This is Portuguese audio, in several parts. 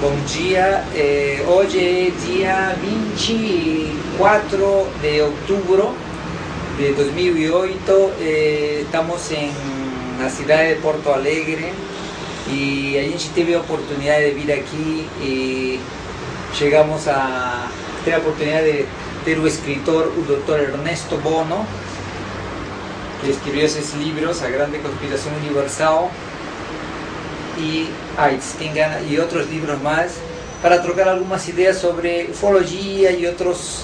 Bom dia, hoje é dia 24 de outubro de 2008, estamos na cidade de Porto Alegre e a gente teve a oportunidade de vir aqui e chegamos a ter a oportunidade de ter o escritor, o Dr. Ernesto Bono, que escreveu esses livros, A Grande Conspiração Universal e Einstein e outros livros mais, para trocar algumas ideias sobre ufologia e outros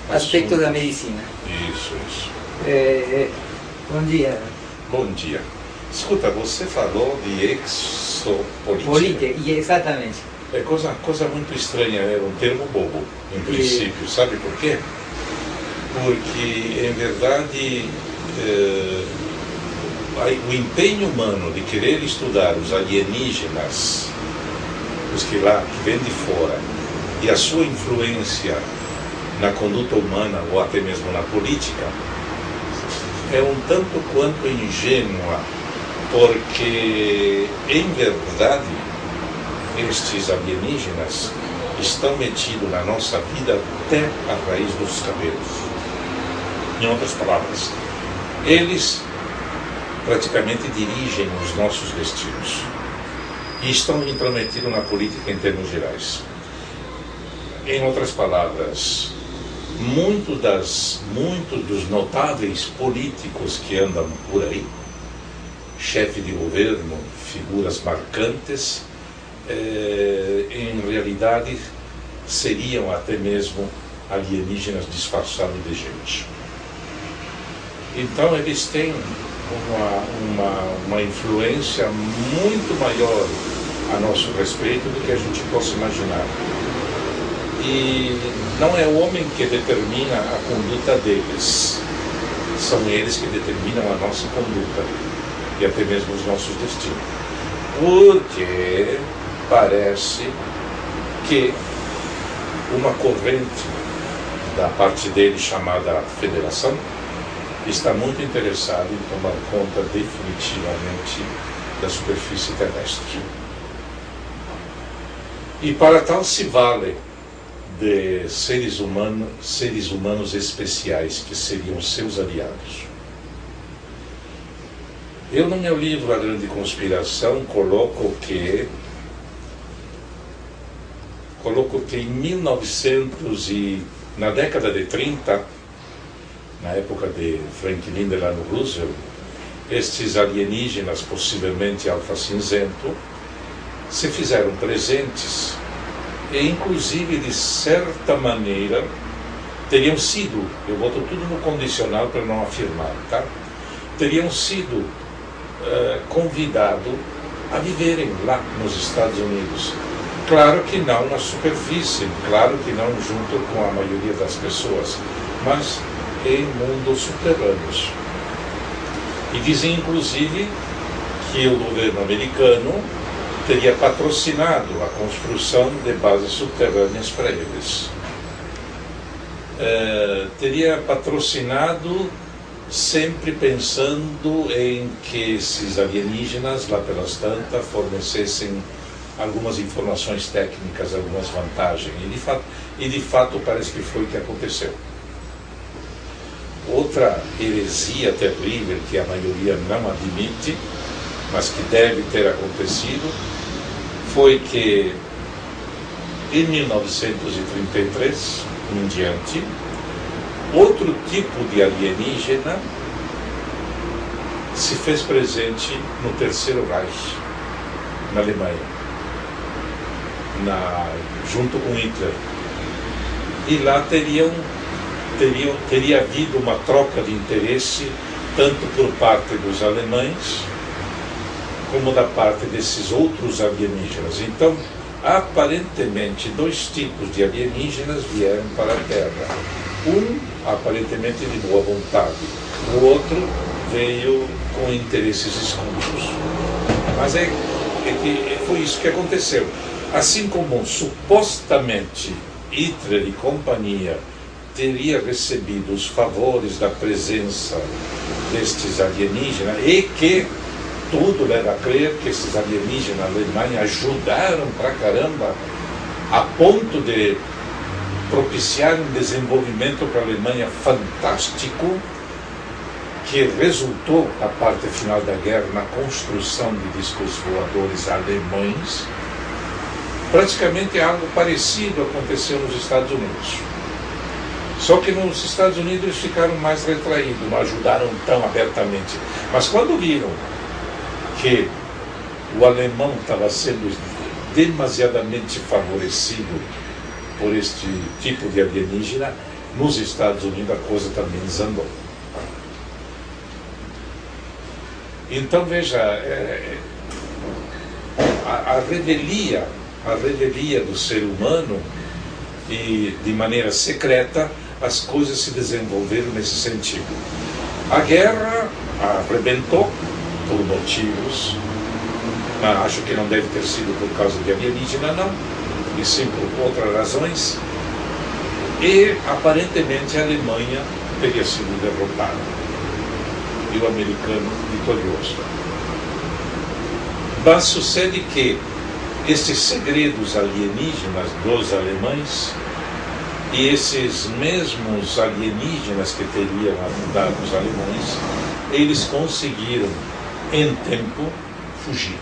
aspectos da medicina. Isso. Bom dia. Bom dia. Escuta, você falou de exopolítica. Exatamente. É coisa muito estranha, é um termo bobo, em princípio. Sabe por quê? Porque, em verdade, o empenho humano de querer estudar os alienígenas, os que vêm de fora, e a sua influência na conduta humana ou até mesmo na política, é um tanto quanto ingênua, porque, em verdade, estes alienígenas estão metidos na nossa vida até a raiz dos cabelos. Em outras palavras, eles praticamente dirigem os nossos destinos e estão intrometidos na política em termos gerais. Em outras palavras, muitos dos notáveis políticos que andam por aí, chefe de governo, figuras marcantes, em realidade seriam até mesmo alienígenas disfarçados de gente. Então eles têm uma influência muito maior a nosso respeito do que a gente possa imaginar. E não é o homem que determina a conduta deles, são eles que determinam a nossa conduta e até mesmo os nossos destinos. Porque parece que uma corrente da parte dele chamada Federação está muito interessado em tomar conta definitivamente da superfície terrestre. E para tal se vale de seres humanos especiais, que seriam seus aliados. Eu, no meu livro A Grande Conspiração, coloco que na década de 30, na época de Franklin Delano Roosevelt, estes alienígenas, possivelmente alfa cinzento, se fizeram presentes e, inclusive, de certa maneira, teriam sido, eu boto tudo no condicional para não afirmar, tá? Teriam sido convidados a viverem lá nos Estados Unidos. Claro que não na superfície, claro que não junto com a maioria das pessoas, mas em mundos subterrâneos. E dizem, inclusive, que o governo americano teria patrocinado a construção de bases subterrâneas para eles. Teria patrocinado sempre pensando em que esses alienígenas, lá pelas tantas, fornecessem algumas informações técnicas, algumas vantagens. E de fato parece que foi o que aconteceu. Outra heresia terrível que a maioria não admite, mas que deve ter acontecido, foi que em 1933 em diante, outro tipo de alienígena se fez presente no Terceiro Reich, na Alemanha, junto com Hitler. E lá teria havido uma troca de interesse, tanto por parte dos alemães, como da parte desses outros alienígenas. Então, aparentemente, dois tipos de alienígenas vieram para a Terra. Um, aparentemente, de boa vontade. O outro veio com interesses escusos. Mas foi isso que aconteceu. Assim como, supostamente, Hitler e companhia teria recebido os favores da presença destes alienígenas e que tudo leva a crer que esses alienígenas alemães ajudaram pra caramba a ponto de propiciar um desenvolvimento para a Alemanha fantástico, que resultou, na parte final da guerra, na construção de discos voadores alemães. Praticamente algo parecido aconteceu nos Estados Unidos. Só que nos Estados Unidos eles ficaram mais retraídos, não ajudaram tão abertamente. Mas quando viram que o alemão estava sendo demasiadamente favorecido por este tipo de alienígena, nos Estados Unidos a coisa também desandou. Então veja, a revelia do ser humano, e de maneira secreta as coisas se desenvolveram nesse sentido. A guerra arrebentou por motivos, acho que não deve ter sido por causa de alienígena, não, e sim por outras razões, e aparentemente a Alemanha teria sido derrotada e o americano vitorioso. Mas sucede que estes segredos alienígenas dos alemães e esses mesmos alienígenas que teriam ajudado os alemães, eles conseguiram em tempo fugir.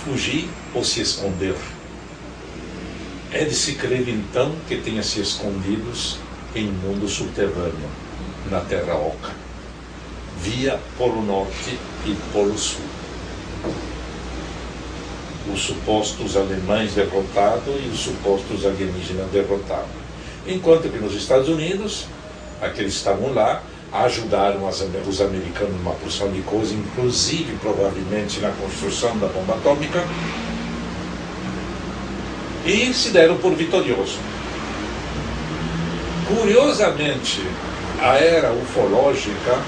Fugir ou se esconder. É de se crer então que tenha se escondidos em mundo subterrâneo, na Terra Oca, via Polo Norte e Polo Sul. Os supostos alemães derrotados e os supostos alienígenas derrotados. Enquanto que nos Estados Unidos, aqueles que estavam lá, ajudaram os americanos numa porção de coisas, inclusive provavelmente na construção da bomba atômica, e se deram por vitorioso. Curiosamente, a era ufológica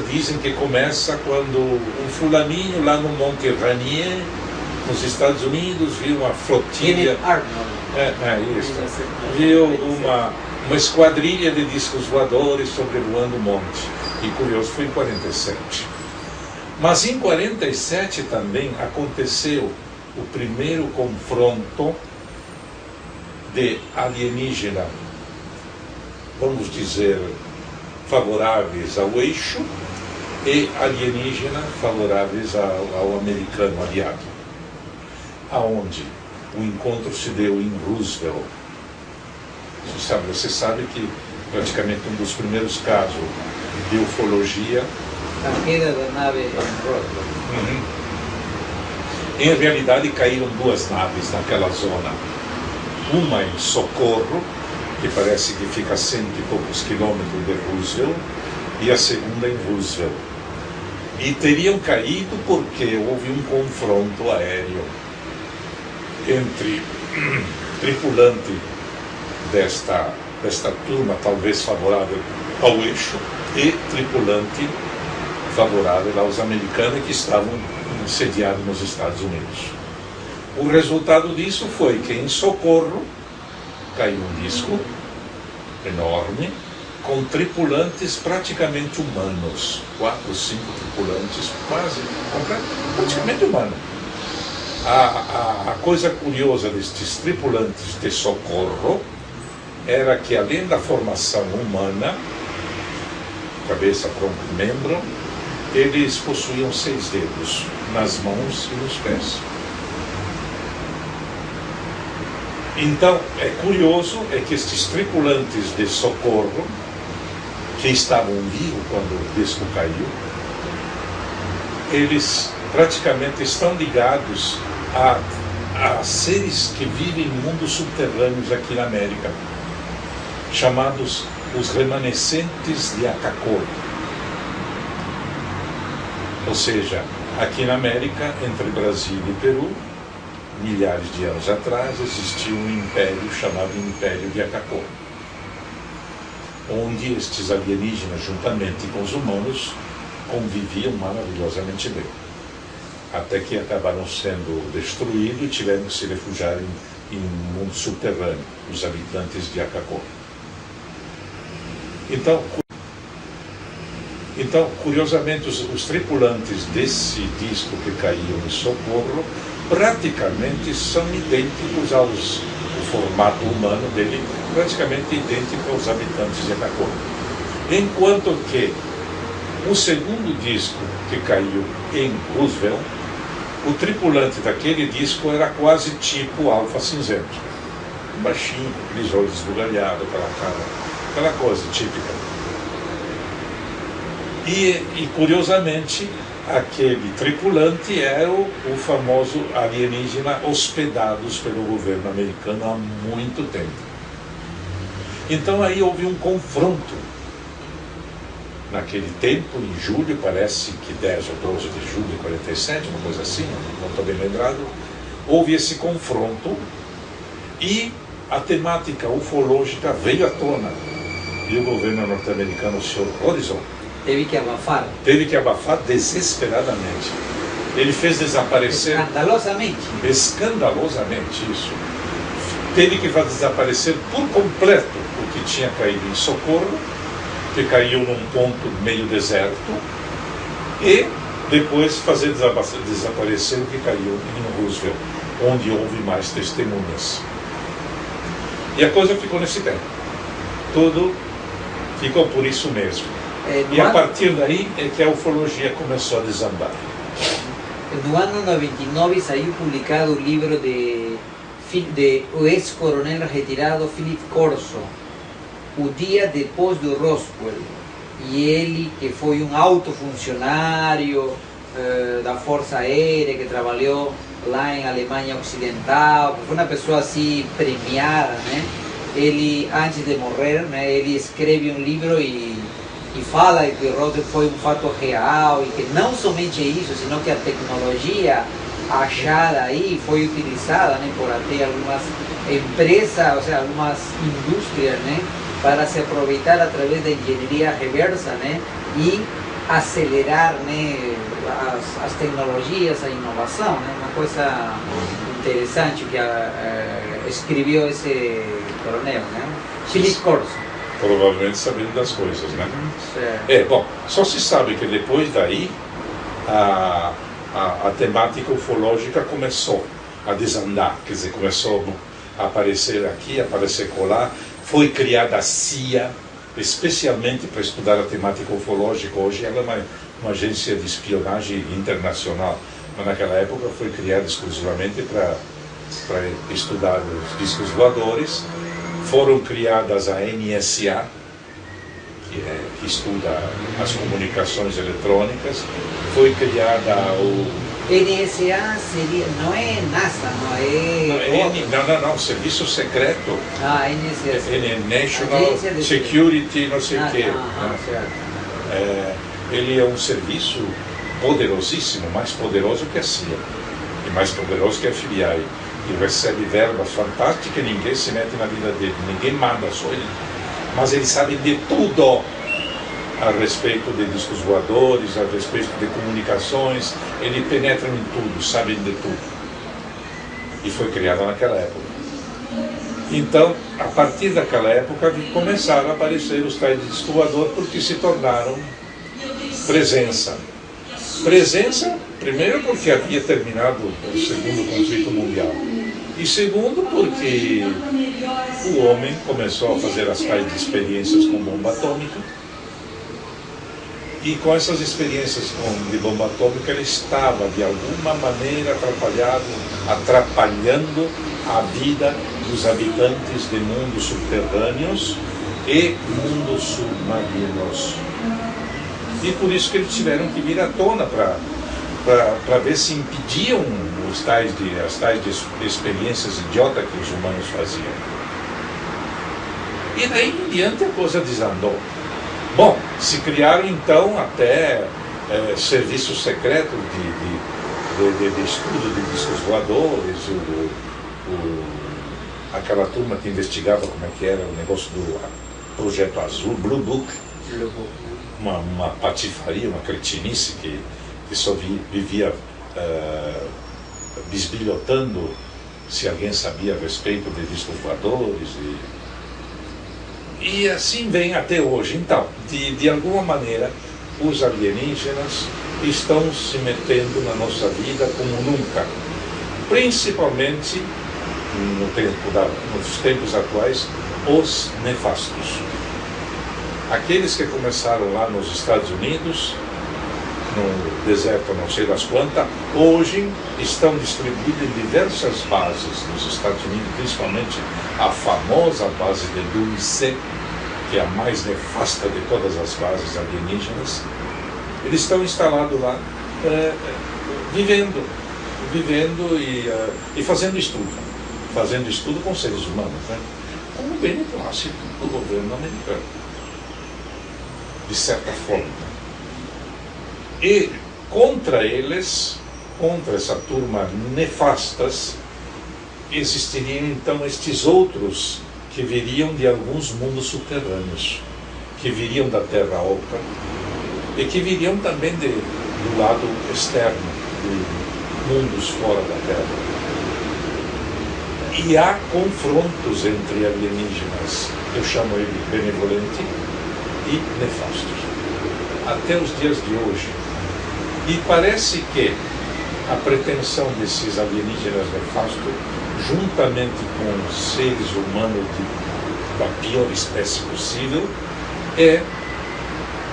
dizem que começa quando um fulaninho lá no Monte Rainier, nos Estados Unidos, viu uma flotilha, isso, viu uma esquadrilha de discos voadores sobrevoando o monte. E curioso, foi em 47. Mas em 47 também aconteceu o primeiro confronto de alienígena, vamos dizer, favoráveis ao eixo e alienígena favoráveis ao americano aliado. Aonde o encontro se deu em Roosevelt. Você sabe que praticamente um dos primeiros casos de ufologia... A queda da nave em Roosevelt. Em realidade caíram duas naves naquela zona. Uma em Socorro, que parece que fica a 100 e poucos quilômetros de Roosevelt, e a segunda em Roosevelt. E teriam caído porque houve um confronto aéreo entre tripulante desta turma, talvez favorável ao eixo, e tripulante favorável aos americanos que estavam sediados nos Estados Unidos. O resultado disso foi que em Socorro caiu um disco enorme com tripulantes praticamente humanos, 4 ou 5 tripulantes praticamente humanos. A coisa curiosa destes tripulantes de Socorro era que, além da formação humana, cabeça, tronco e membro, eles possuíam 6 dedos nas mãos e nos pés. Então, é curioso que estes tripulantes de Socorro, que estavam vivos quando o disco caiu, eles praticamente estão ligados a seres que vivem em mundos subterrâneos aqui na América, chamados os remanescentes de Acacor. Ou seja, aqui na América, entre Brasil e Peru, milhares de anos atrás, existia um império chamado Império de Acacor, onde estes alienígenas, juntamente com os humanos, conviviam maravilhosamente bem, até que acabaram sendo destruídos e tiveram que se refugiar em um mundo subterrâneo, os habitantes de Acacor. Então, curiosamente, os tripulantes desse disco que caiu em Socorro praticamente são idênticos o formato humano dele, praticamente idêntico aos habitantes de Atacama. Enquanto que o segundo disco que caiu em Roosevelt, o tripulante daquele disco era quase tipo Alfa Cinzento. Baixinho, com aqueles olhos esbugalhados, aquela coisa típica. E curiosamente, aquele tripulante era o famoso alienígena hospedados pelo governo americano há muito tempo. Então aí houve um confronto. Naquele tempo, em julho, parece que 10 ou 12 de julho de 47, uma coisa assim, não estou bem lembrado, houve esse confronto e a temática ufológica veio à tona. E o governo norte-americano se horrorizou. Teve que abafar. Teve que abafar desesperadamente. Ele fez desaparecer... Escandalosamente, isso. Teve que fazer desaparecer por completo o que tinha caído em Socorro, que caiu num ponto meio deserto, e depois fazer desaparecer o que caiu em Roosevelt, onde houve mais testemunhas. E a coisa ficou nesse tempo. Tudo ficou por isso mesmo. E a partir daí é que a ufologia começou a desambar. No ano 99 saiu publicado o livro de o ex-coronel retirado Philip Corso, O Dia Depois do Roswell. E ele, que foi um alto funcionário da Força Aérea, que trabalhou lá em Alemanha Ocidental, que foi uma pessoa assim premiada, né? Ele, antes de morrer, né, ele escreve um livro e fala que o Roswell foi um fato real, e que não somente isso, senão que a tecnologia achada aí foi utilizada, né, por até algumas empresas, ou seja, algumas indústrias, né, para se aproveitar através da engenharia reversa, né, e acelerar, né, as tecnologias, a inovação, né, uma coisa interessante que escreveu esse coronel, né, Philip Corso. Provavelmente sabendo das coisas, né? Bom, só se sabe que depois daí a temática ufológica começou a desandar, quer dizer, começou a aparecer aqui, a aparecer colar. Foi criada a CIA, especialmente para estudar a temática ufológica. Hoje ela é uma agência de espionagem internacional, mas naquela época foi criada exclusivamente para estudar os discos voadores. Foram criadas a NSA, que estuda as comunicações eletrônicas. Foi criada o... NSA seria, não é NASA, não é... Não, Serviço Secreto. NSA. National Security, não sei o quê. Certo. Ele é um serviço poderosíssimo, mais poderoso que a CIA, e mais poderoso que a FBI. E recebe verbas fantásticas, ninguém se mete na vida dele, ninguém manda, só ele. Mas ele sabe de tudo a respeito de discos voadores, a respeito de comunicações, ele penetra em tudo, sabe de tudo. E foi criado naquela época. Então, a partir daquela época, começaram a aparecer os tais de disco voador, porque se tornaram presença. Presença, primeiro porque havia terminado o segundo conflito mundial, e segundo porque o homem começou a fazer as tais de experiências com bomba atômica, e com essas experiências de bomba atômica ele estava de alguma maneira atrapalhando a vida dos habitantes de mundos subterrâneos e mundos submarinos. E por isso que eles tiveram que vir à tona para ver se impediam as tais de experiências idiotas que os humanos faziam. E daí em diante a coisa desandou. Bom, se criaram então até serviços secretos de estudo de discos voadores, aquela turma que investigava como é que era o negócio do Projeto Azul, Blue Book. Uma patifaria, uma cretinice que só vivia bisbilhotando se alguém sabia a respeito de discos voadores. E assim vem até hoje. Então, de alguma maneira, os alienígenas estão se metendo na nossa vida como nunca. principalmente nos tempos atuais, os nefastos. Aqueles que começaram lá nos Estados Unidos, no deserto não sei das quantas, hoje estão distribuídos em diversas bases nos Estados Unidos, principalmente a famosa base de Dulce, que é a mais nefasta de todas as bases alienígenas. Eles estão instalados lá, vivendo e fazendo estudo com seres humanos, né? Com o beneplácito do governo americano, de certa forma. E contra eles, contra essa turma nefastas, existiriam então estes outros que viriam de alguns mundos subterrâneos, que viriam da Terra Oca e que viriam também do lado externo, de mundos fora da Terra. E há confrontos entre alienígenas, eu chamo ele benevolente e nefastos, até os dias de hoje. E parece que a pretensão desses alienígenas nefastos, juntamente com seres humanos da pior espécie possível, é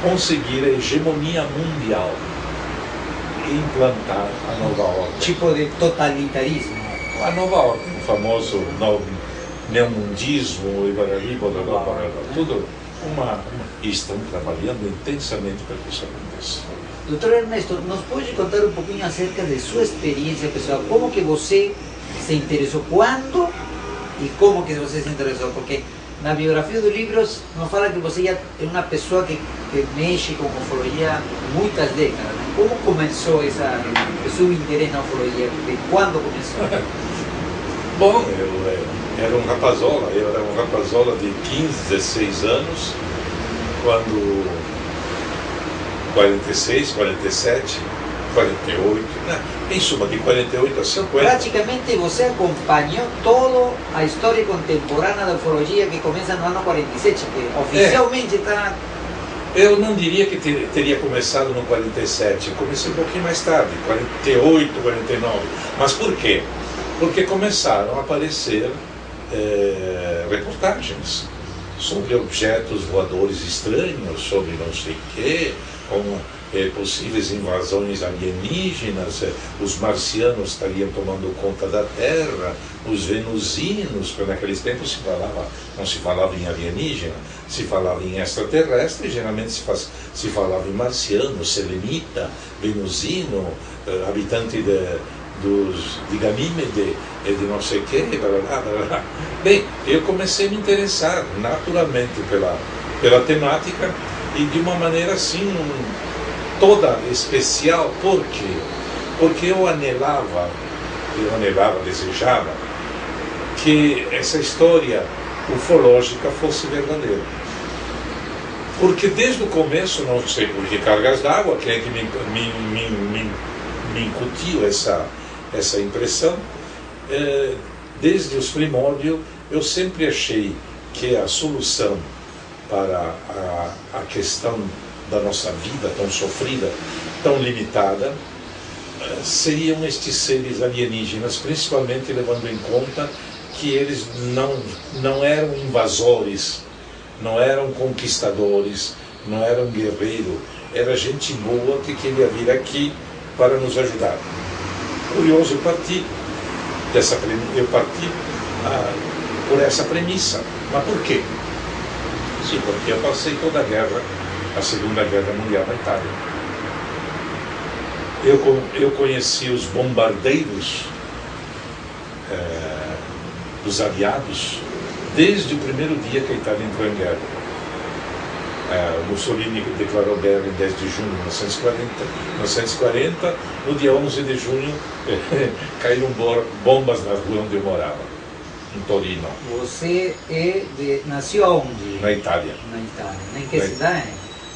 conseguir a hegemonia mundial e implantar a nova ordem. Tipo de totalitarismo. A nova ordem, o famoso neomundismo, tudo e estão trabalhando intensamente para que isso aconteça. Doutor Ernesto, nos pode contar um pouquinho acerca de sua experiência pessoal? Como que você se interessou? Quando e como que você se interessou? Porque na biografia dos livros nos fala que você já é uma pessoa que mexe com ufologia há muitas décadas, né? Como começou o seu interesse na ufologia? De quando começou? Bom, eu era um rapazola de 15, 16 anos, quando 46, 47, 48, né? Em suma, de 48 a 50. Praticamente você acompanhou toda a história contemporânea da ufologia que começa no ano 47, que oficialmente está... Eu não diria que teria começado no 47, eu comecei um pouquinho mais tarde, 48, 49. Mas por quê? Porque começaram a aparecer reportagens sobre objetos voadores estranhos, sobre não sei o quê, como possíveis invasões alienígenas, os marcianos estariam tomando conta da Terra, os venusinos, porque naqueles tempos não se falava em alienígena, se falava em extraterrestre, geralmente se falava em marciano, selenita, venusino, habitante de Ganímede e de não sei o quê, blá, blá, blá. Bem, eu comecei a me interessar naturalmente pela temática e de uma maneira assim toda especial. Por quê? Porque eu desejava que essa história ufológica fosse verdadeira. Porque desde o começo, não sei por que cargas d'água, quem é que me incutiu essa impressão, desde os primórdios eu sempre achei que a solução para a questão da nossa vida tão sofrida, tão limitada, seriam estes seres alienígenas, principalmente levando em conta que eles não eram invasores, não eram conquistadores, não eram guerreiros, era gente boa que queria vir aqui para nos ajudar. Curioso, eu parti por essa premissa. Mas por quê? Sim, porque eu passei toda a Segunda Guerra Mundial na Itália. Eu conheci os bombardeiros dos aliados desde o primeiro dia que a Itália entrou em guerra. Mussolini declarou guerra em 10 de junho de 1940. No dia 11 de junho caíram bombas na rua onde eu morava, em Torino. Você nasceu onde? Na Itália. Na Itália. Em que cidade?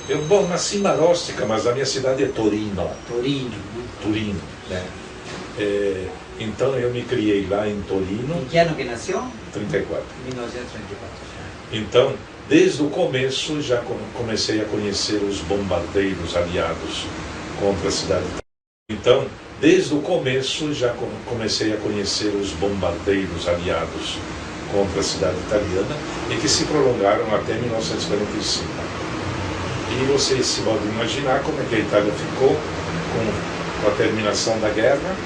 Eu nasci em Marostica, mas a minha cidade é Torino. Torino, né? Torino, né? Então eu me criei lá em Torino. Em que ano que nasceu? 34. 1934. Então, desde o começo já comecei a conhecer os bombardeiros aliados contra a cidade. Então, desde o começo, já comecei a conhecer os bombardeiros aliados contra a cidade italiana e que se prolongaram até 1945. E vocês se podem imaginar como é que a Itália ficou com a terminação da guerra.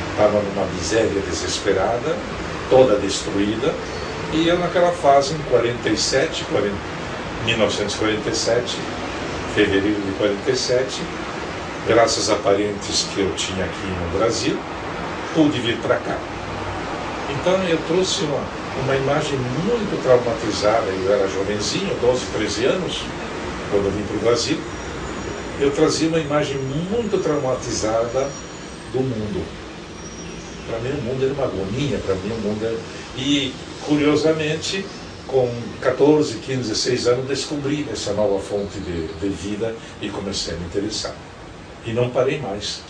Estava numa miséria desesperada, toda destruída, e eu naquela fase, em 1947, fevereiro de 47, graças a parentes que eu tinha aqui no Brasil, pude vir para cá. Então eu trouxe uma imagem muito traumatizada. Eu era jovenzinho, 12, 13 anos, quando eu vim para o Brasil. Eu trazia uma imagem muito traumatizada do mundo. Para mim o mundo era uma agonia, para mim o mundo era... E, curiosamente, com 14, 15, 16 anos, descobri essa nova fonte de vida e comecei a me interessar. E não parei mais.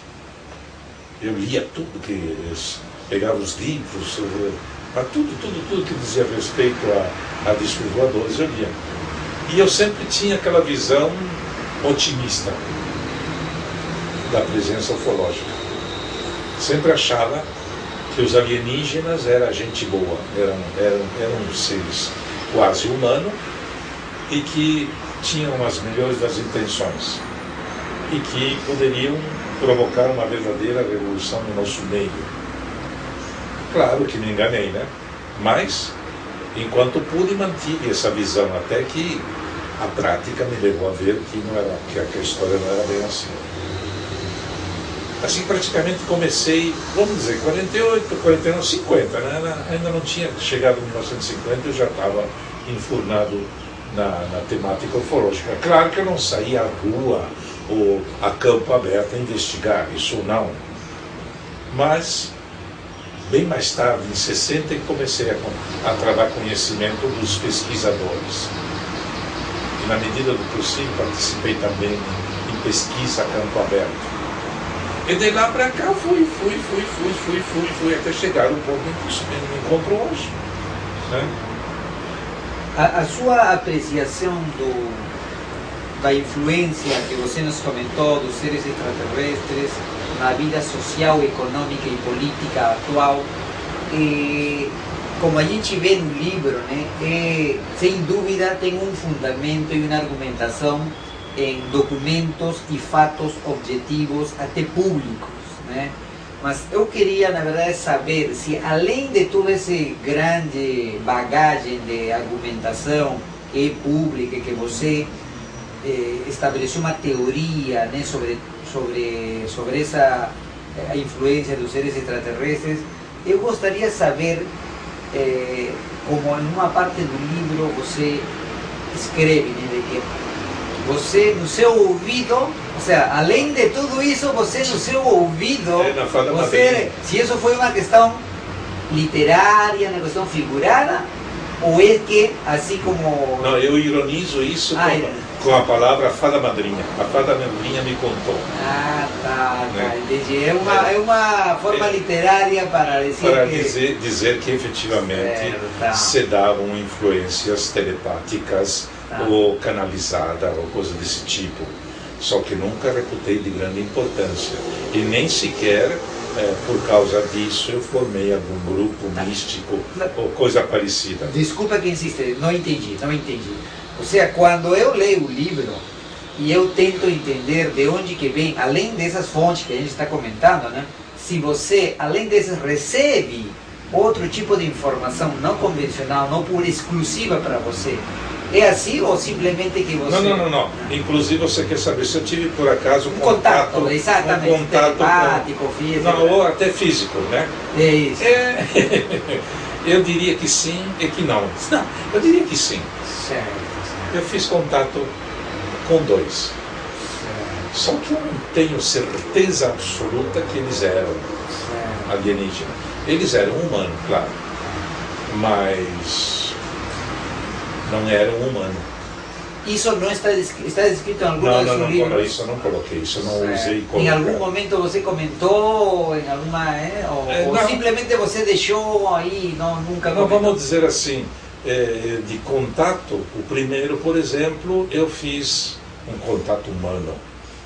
Eu lia tudo que... Pegava os livros, tudo que dizia respeito a discos voadores, eu lia. E eu sempre tinha aquela visão otimista da presença ufológica. Sempre achava que os alienígenas eram gente boa, eram seres quase humanos e que tinham as melhores das intenções e que poderiam provocar uma verdadeira revolução no nosso meio. Claro que me enganei, né? Mas, enquanto pude, mantive essa visão, até que a prática me levou a ver que a história não era bem assim. Assim, praticamente comecei, vamos dizer, 48, 49, 50, né? Ainda não tinha chegado em 1950, eu já estava enfurnado na temática ufológica. Claro que eu não saía à rua ou a campo aberto a investigar, isso não. Mas, bem mais tarde, em 60, comecei a travar conhecimento dos pesquisadores. E, na medida do possível, participei também em pesquisa a campo aberto. E de lá para cá fui, até chegar no ponto em que isso me encontrou hoje. Né? A sua apreciação da influência que você nos comentou dos seres extraterrestres na vida social, econômica e política atual, como a gente vê no livro, né, sem dúvida tem um fundamento e uma argumentação em documentos e fatos objetivos, até públicos, né? Mas eu queria, na verdade, saber se, além de toda essa grande bagagem de argumentação que é pública, que você estabeleceu uma teoria, né, sobre essa a influência dos seres extraterrestres, eu gostaria de saber, como em uma parte do livro você escreve, né, de que você, no seu ouvido, ou seja, além de tudo isso, você no seu ouvido, você, se isso foi uma questão literária, uma questão figurada, ou é que, assim como... Não, eu ironizo isso com a palavra fada madrinha. A fada madrinha me contou. Ah, tá, né? Entendi. É uma forma literária para dizer para que... dizer que efetivamente se davam influências telepáticas, ou canalizada, ou coisa desse tipo. Só que nunca reputei de grande importância. E nem sequer, por causa disso, eu formei algum grupo místico ou coisa parecida. Desculpa que insiste, não entendi. Ou seja, quando eu leio o livro e eu tento entender de onde que vem, além dessas fontes que a gente está comentando, né? Se você, além dessas, recebe outro tipo de informação não convencional, não por exclusiva para você, é assim ou simplesmente que você... Não. Inclusive, você quer saber se eu tive, por acaso, um contato exatamente, um contato telepático, físico... Não, ou até físico, né? É isso. Eu diria que sim e que não. Não, eu diria que sim. Certo. Eu fiz contato com dois. Só que eu não tenho certeza absoluta que eles eram alienígenas. Eles eram humanos, claro. Mas... não era um humano. Isso não está descrito em algum dos seus livros? Não, isso eu não coloquei, isso eu não usei colocar. Em algum momento você comentou, em alguma, ou simplesmente você deixou aí, nunca comentou? Não, vamos dizer assim, de contato, o primeiro, por exemplo, eu fiz um contato humano,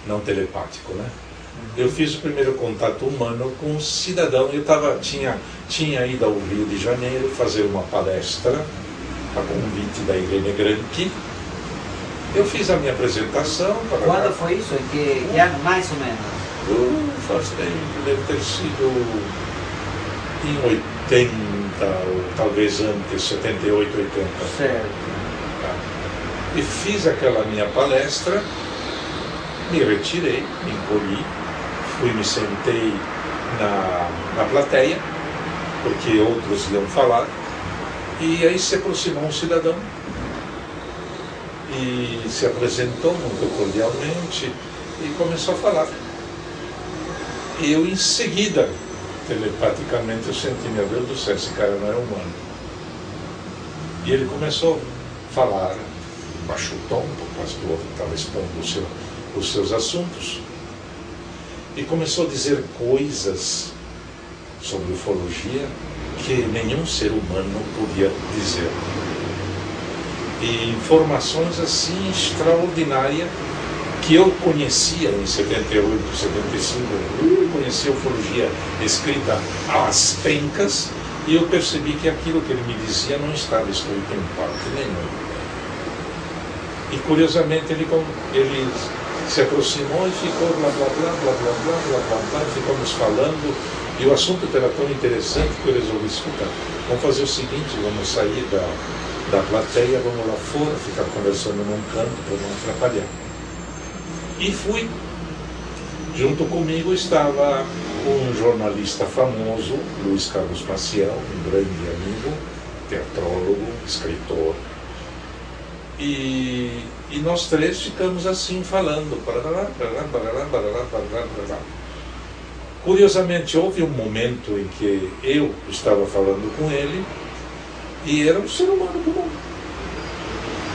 não telepático, né? eu fiz o primeiro contato humano com um cidadão. Eu tinha ido ao Rio de Janeiro fazer uma palestra a convite da Irene Granchi. Eu fiz a minha apresentação. Quando foi isso? Em que ano, mais ou menos? Deve ter sido em 80, ou talvez antes, 78, 80. Certo. E fiz aquela minha palestra, me retirei, me encolhi, me sentei na plateia, porque outros iam falar, e aí se aproximou um cidadão e se apresentou muito cordialmente e começou a falar. E eu em seguida, telepaticamente, eu senti, meu Deus do céu, esse cara não é humano. E ele começou a falar, baixou o tom, porque o pastor estava expondo os seus assuntos, e começou a dizer coisas sobre ufologia que nenhum ser humano podia dizer. E informações assim extraordinárias que eu conhecia em 78, 75, eu conhecia a ufologia escrita às pencas, e eu percebi que aquilo que ele me dizia não estava escrito em parte nenhuma. E curiosamente ele se aproximou e ficou blá blá blá blá blá blá blá blá blá, e ficamos falando, e o assunto era tão interessante que eu resolvi escutar. Vamos fazer o seguinte, vamos sair da plateia, vamos lá fora, ficar conversando num canto para não atrapalhar. E fui. Junto comigo estava um jornalista famoso, Luiz Carlos Maciel, um grande amigo, teatrólogo, escritor. E nós três ficamos assim falando. Curiosamente, houve um momento em que eu estava falando com ele e era um ser humano comum.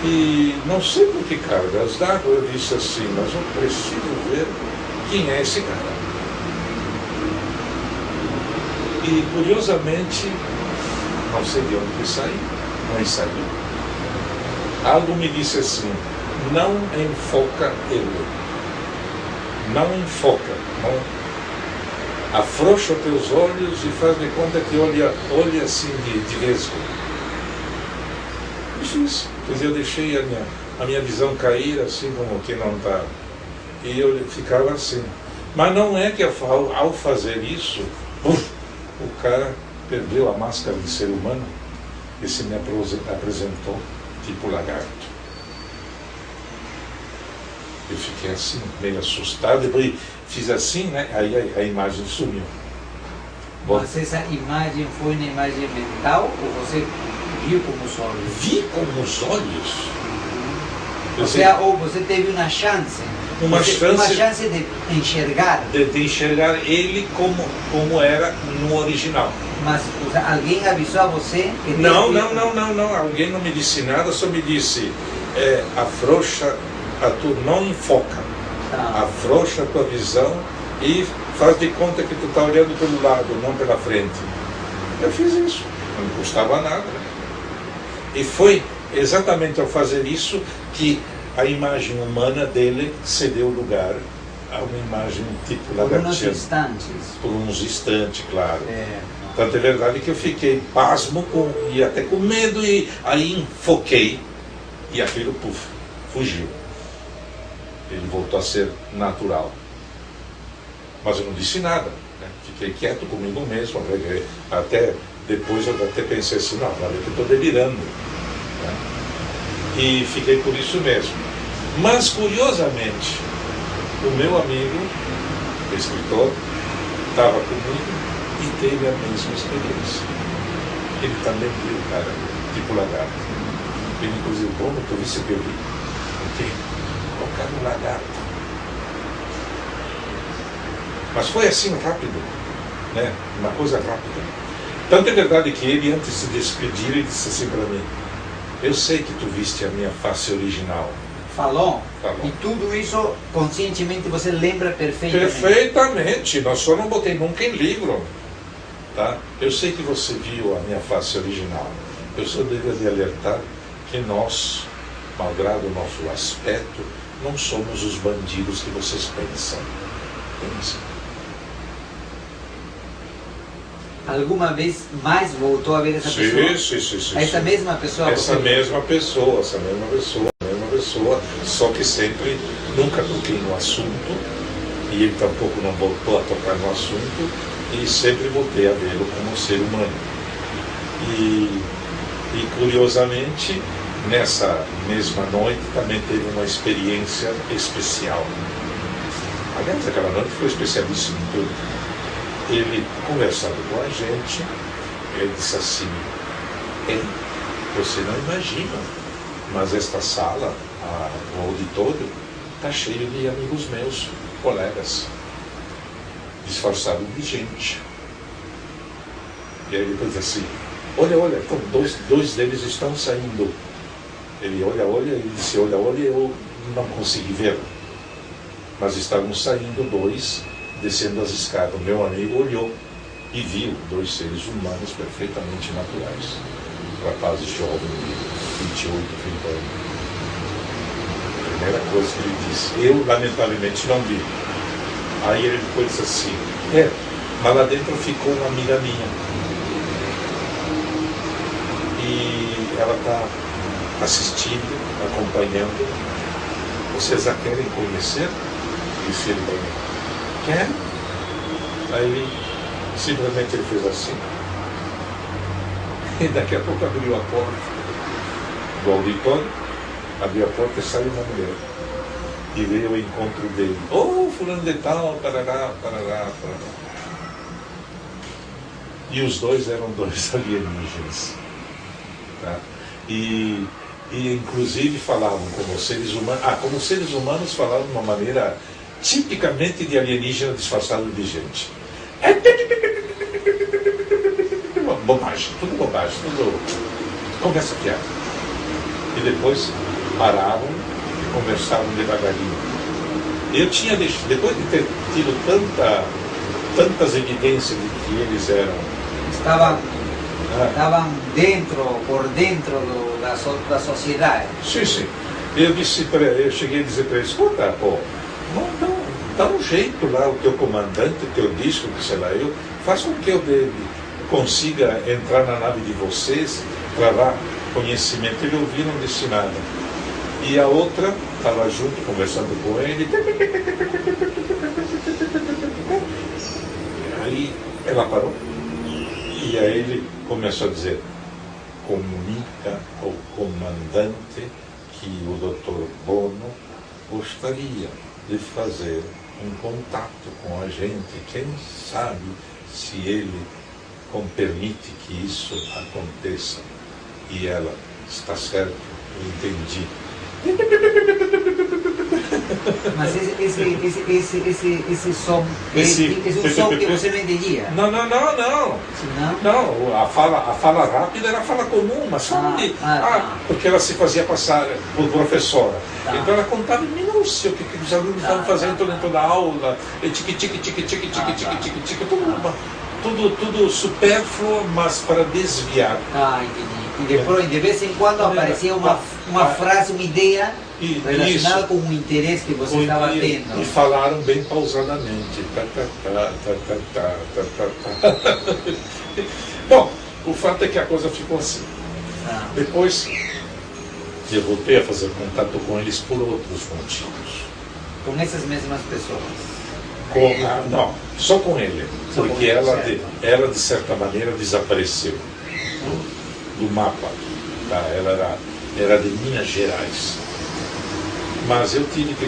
E não sei por que cargas d'água eu disse assim, mas eu preciso ver quem é esse cara. E curiosamente, não sei de onde ele saiu, mas saiu. Algo me disse assim, não enfoca ele. Não enfoca. Não. Afrouxa teus olhos e faz de conta que olha assim de vesgo. Isso. Quer dizer, eu deixei a minha visão cair assim como que não está. E eu ficava assim. Mas não é que ao fazer isso, o cara perdeu a máscara de ser humano e se me apresentou tipo lagarto. Eu fiquei assim, meio assustado, depois fiz assim, né? Aí a imagem sumiu. Bom, mas essa imagem foi uma imagem mental ou você viu com os olhos? Vi com os olhos. Ou você teve uma chance. Uma chance de enxergar. De enxergar ele como era no original. Mas alguém avisou a você? Que não. Alguém não me disse nada, só me disse, afrouxa, não enfoca. Afrouxa a tua visão e faz de conta que tu está olhando pelo lado, não pela frente. Eu fiz isso, não me custava nada. E foi exatamente ao fazer isso que a imagem humana dele cedeu lugar a uma imagem tipo lagartiana. Por uns instantes. Por uns instantes, claro. Tanto é verdade que eu fiquei pasmo e até com medo, e aí enfoquei e aquilo fugiu. Ele voltou a ser natural. Mas eu não disse nada, né? Fiquei quieto comigo mesmo, até depois eu até pensei assim, não, agora eu estou delirando. Né? E fiquei por isso mesmo. Mas curiosamente, o meu amigo, escritor, estava comigo e teve a mesma experiência. Ele também viu o cara, tipo lagarto. Ele inclusive, como tu viste que eu vi? Porque colocaram um lagarto. Mas foi assim rápido, né? Uma coisa rápida. Tanto é verdade que ele, antes de se despedir, ele disse assim para mim, eu sei que tu viste a minha face original. Falou? E tudo isso, conscientemente, você lembra perfeitamente? Perfeitamente, nós só não botei nunca em livro. Tá? Eu sei que você viu a minha face original. Eu só deveria alertar que nós, malgrado o nosso aspecto, não somos os bandidos que vocês pensam. frequência. Alguma vez mais voltou a ver essa pessoa? Sim. Essa mesma pessoa? Essa mesma pessoa, só que sempre, nunca toquei no assunto, e ele tampouco não voltou a tocar no assunto, e sempre voltei a vê-lo como um ser humano. E curiosamente, nessa mesma noite também teve uma experiência especial. Aliás, aquela noite foi especialíssima em tudo. Ele, conversando com a gente, ele disse assim: você não imagina, mas esta sala, o auditório, está cheio de amigos meus, colegas, disfarçados de gente. E aí ele diz assim: olha, então dois deles estão saindo. Ele olha, ele disse: olha, eu não consegui ver, mas estavam saindo dois, descendo as escadas. O meu amigo olhou e viu dois seres humanos perfeitamente naturais, rapazes jovens de 28, 30 anos. A primeira coisa que ele disse: eu lamentavelmente não vi. Aí ele depois disse assim: mas lá dentro ficou uma amiga minha, e ela está assistindo, acompanhando. Vocês a querem conhecer? Disse ele para mim. Quer? Aí ele simplesmente ele fez assim, e daqui a pouco abriu a porta do auditório, abriu a porta e saiu uma mulher, e veio ao encontro dele: fulano de tal, parará. E os dois eram dois alienígenas, tá? E inclusive falavam como seres humanos, falavam de uma maneira tipicamente de alienígena disfarçado de gente. Bobagem, tudo conversa fiada. E depois paravam e conversavam devagarinho. Eu tinha deixado, depois de ter tido tantas evidências de que eles eram... Estavam por dentro da sociedade. Sim. Eu cheguei a dizer para eles: escuta, dá um jeito lá, o teu comandante, o teu disco, que sei lá, faz com que eu consiga entrar na nave de vocês, travar conhecimento. Ele ouviu, não disse nada. E a outra estava junto, conversando com ele. Aí ela parou. E aí ele começou a dizer: comunica ao comandante que o Dr. Bono gostaria de fazer um contato com a gente. Quem sabe se ele permite que isso aconteça. E ela: está certo, eu entendi. Mas esse som, esse um som que você não entendia? Não. Não, a fala rápida era a fala comum, mas porque ela se fazia passar por professora. Então ela contava em minúcia o que os alunos estavam fazendo dentro da aula, tudo supérfluo, mas para desviar. Entendi. E depois, de vez em quando, aparecia uma frase, uma ideia relacionada com o interesse que você estava tendo. E falaram bem pausadamente. Bom, o fato é que a coisa ficou assim. Depois, eu voltei a fazer contato com eles por outros motivos. Com essas mesmas pessoas? Não, só com ele. Porque ela, de certa maneira, desapareceu do mapa. Tá? Ela era de Minas Gerais. Mas eu tive que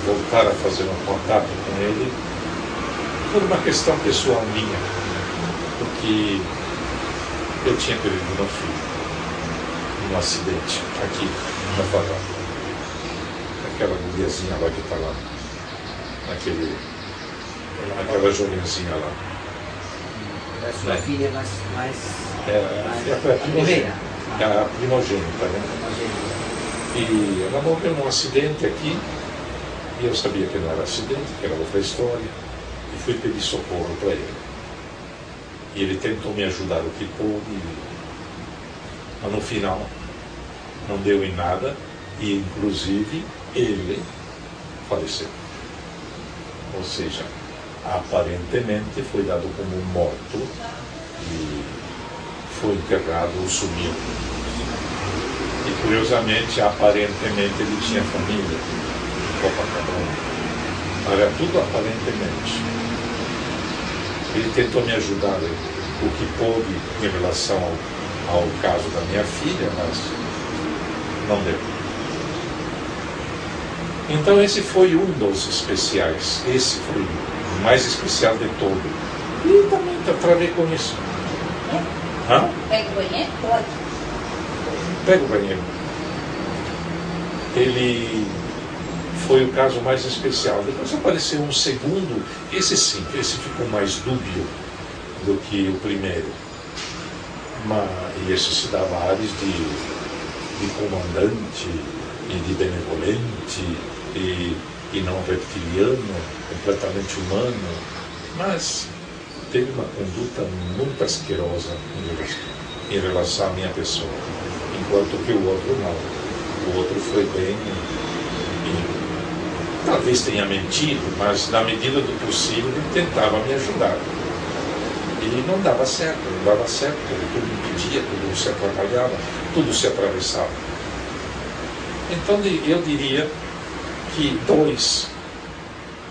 voltar a fazer um contato com ele por uma questão pessoal minha. Porque eu tinha perdido meu filho num acidente aqui na favela. Aquela guriazinha lá que está lá. Aquela jovenzinha lá. A sua filha mais a primogênita, né? E ela morreu num acidente aqui, e eu sabia que não era acidente, que era outra história, e fui pedir socorro para ele. E ele tentou me ajudar o que pôde, mas no final não deu em nada, e inclusive ele faleceu. Ou seja, aparentemente foi dado como morto e foi enterrado ou sumiu. E curiosamente, aparentemente, ele tinha família em Copacabana. Era tudo aparentemente. Ele tentou me ajudar o que pôde em relação ao caso da minha filha, mas não deu. Então esse foi um dos especiais. Esse foi o mais especial de todo. E também travei com isso. Hã? Pega o banheiro? Pode. Pega o banheiro. Ele foi o caso mais especial. Depois apareceu um segundo. Esse sim, esse ficou mais dúbio do que o primeiro. E esse se dava ares de comandante e de benevolente e não reptiliano, completamente humano, mas teve uma conduta muito asquerosa em relação à minha pessoa, enquanto que o outro não. O outro foi bem e talvez tenha mentido, mas na medida do possível ele tentava me ajudar. E não dava certo, tudo impedia, tudo se atrapalhava, tudo se atravessava. Então eu diria que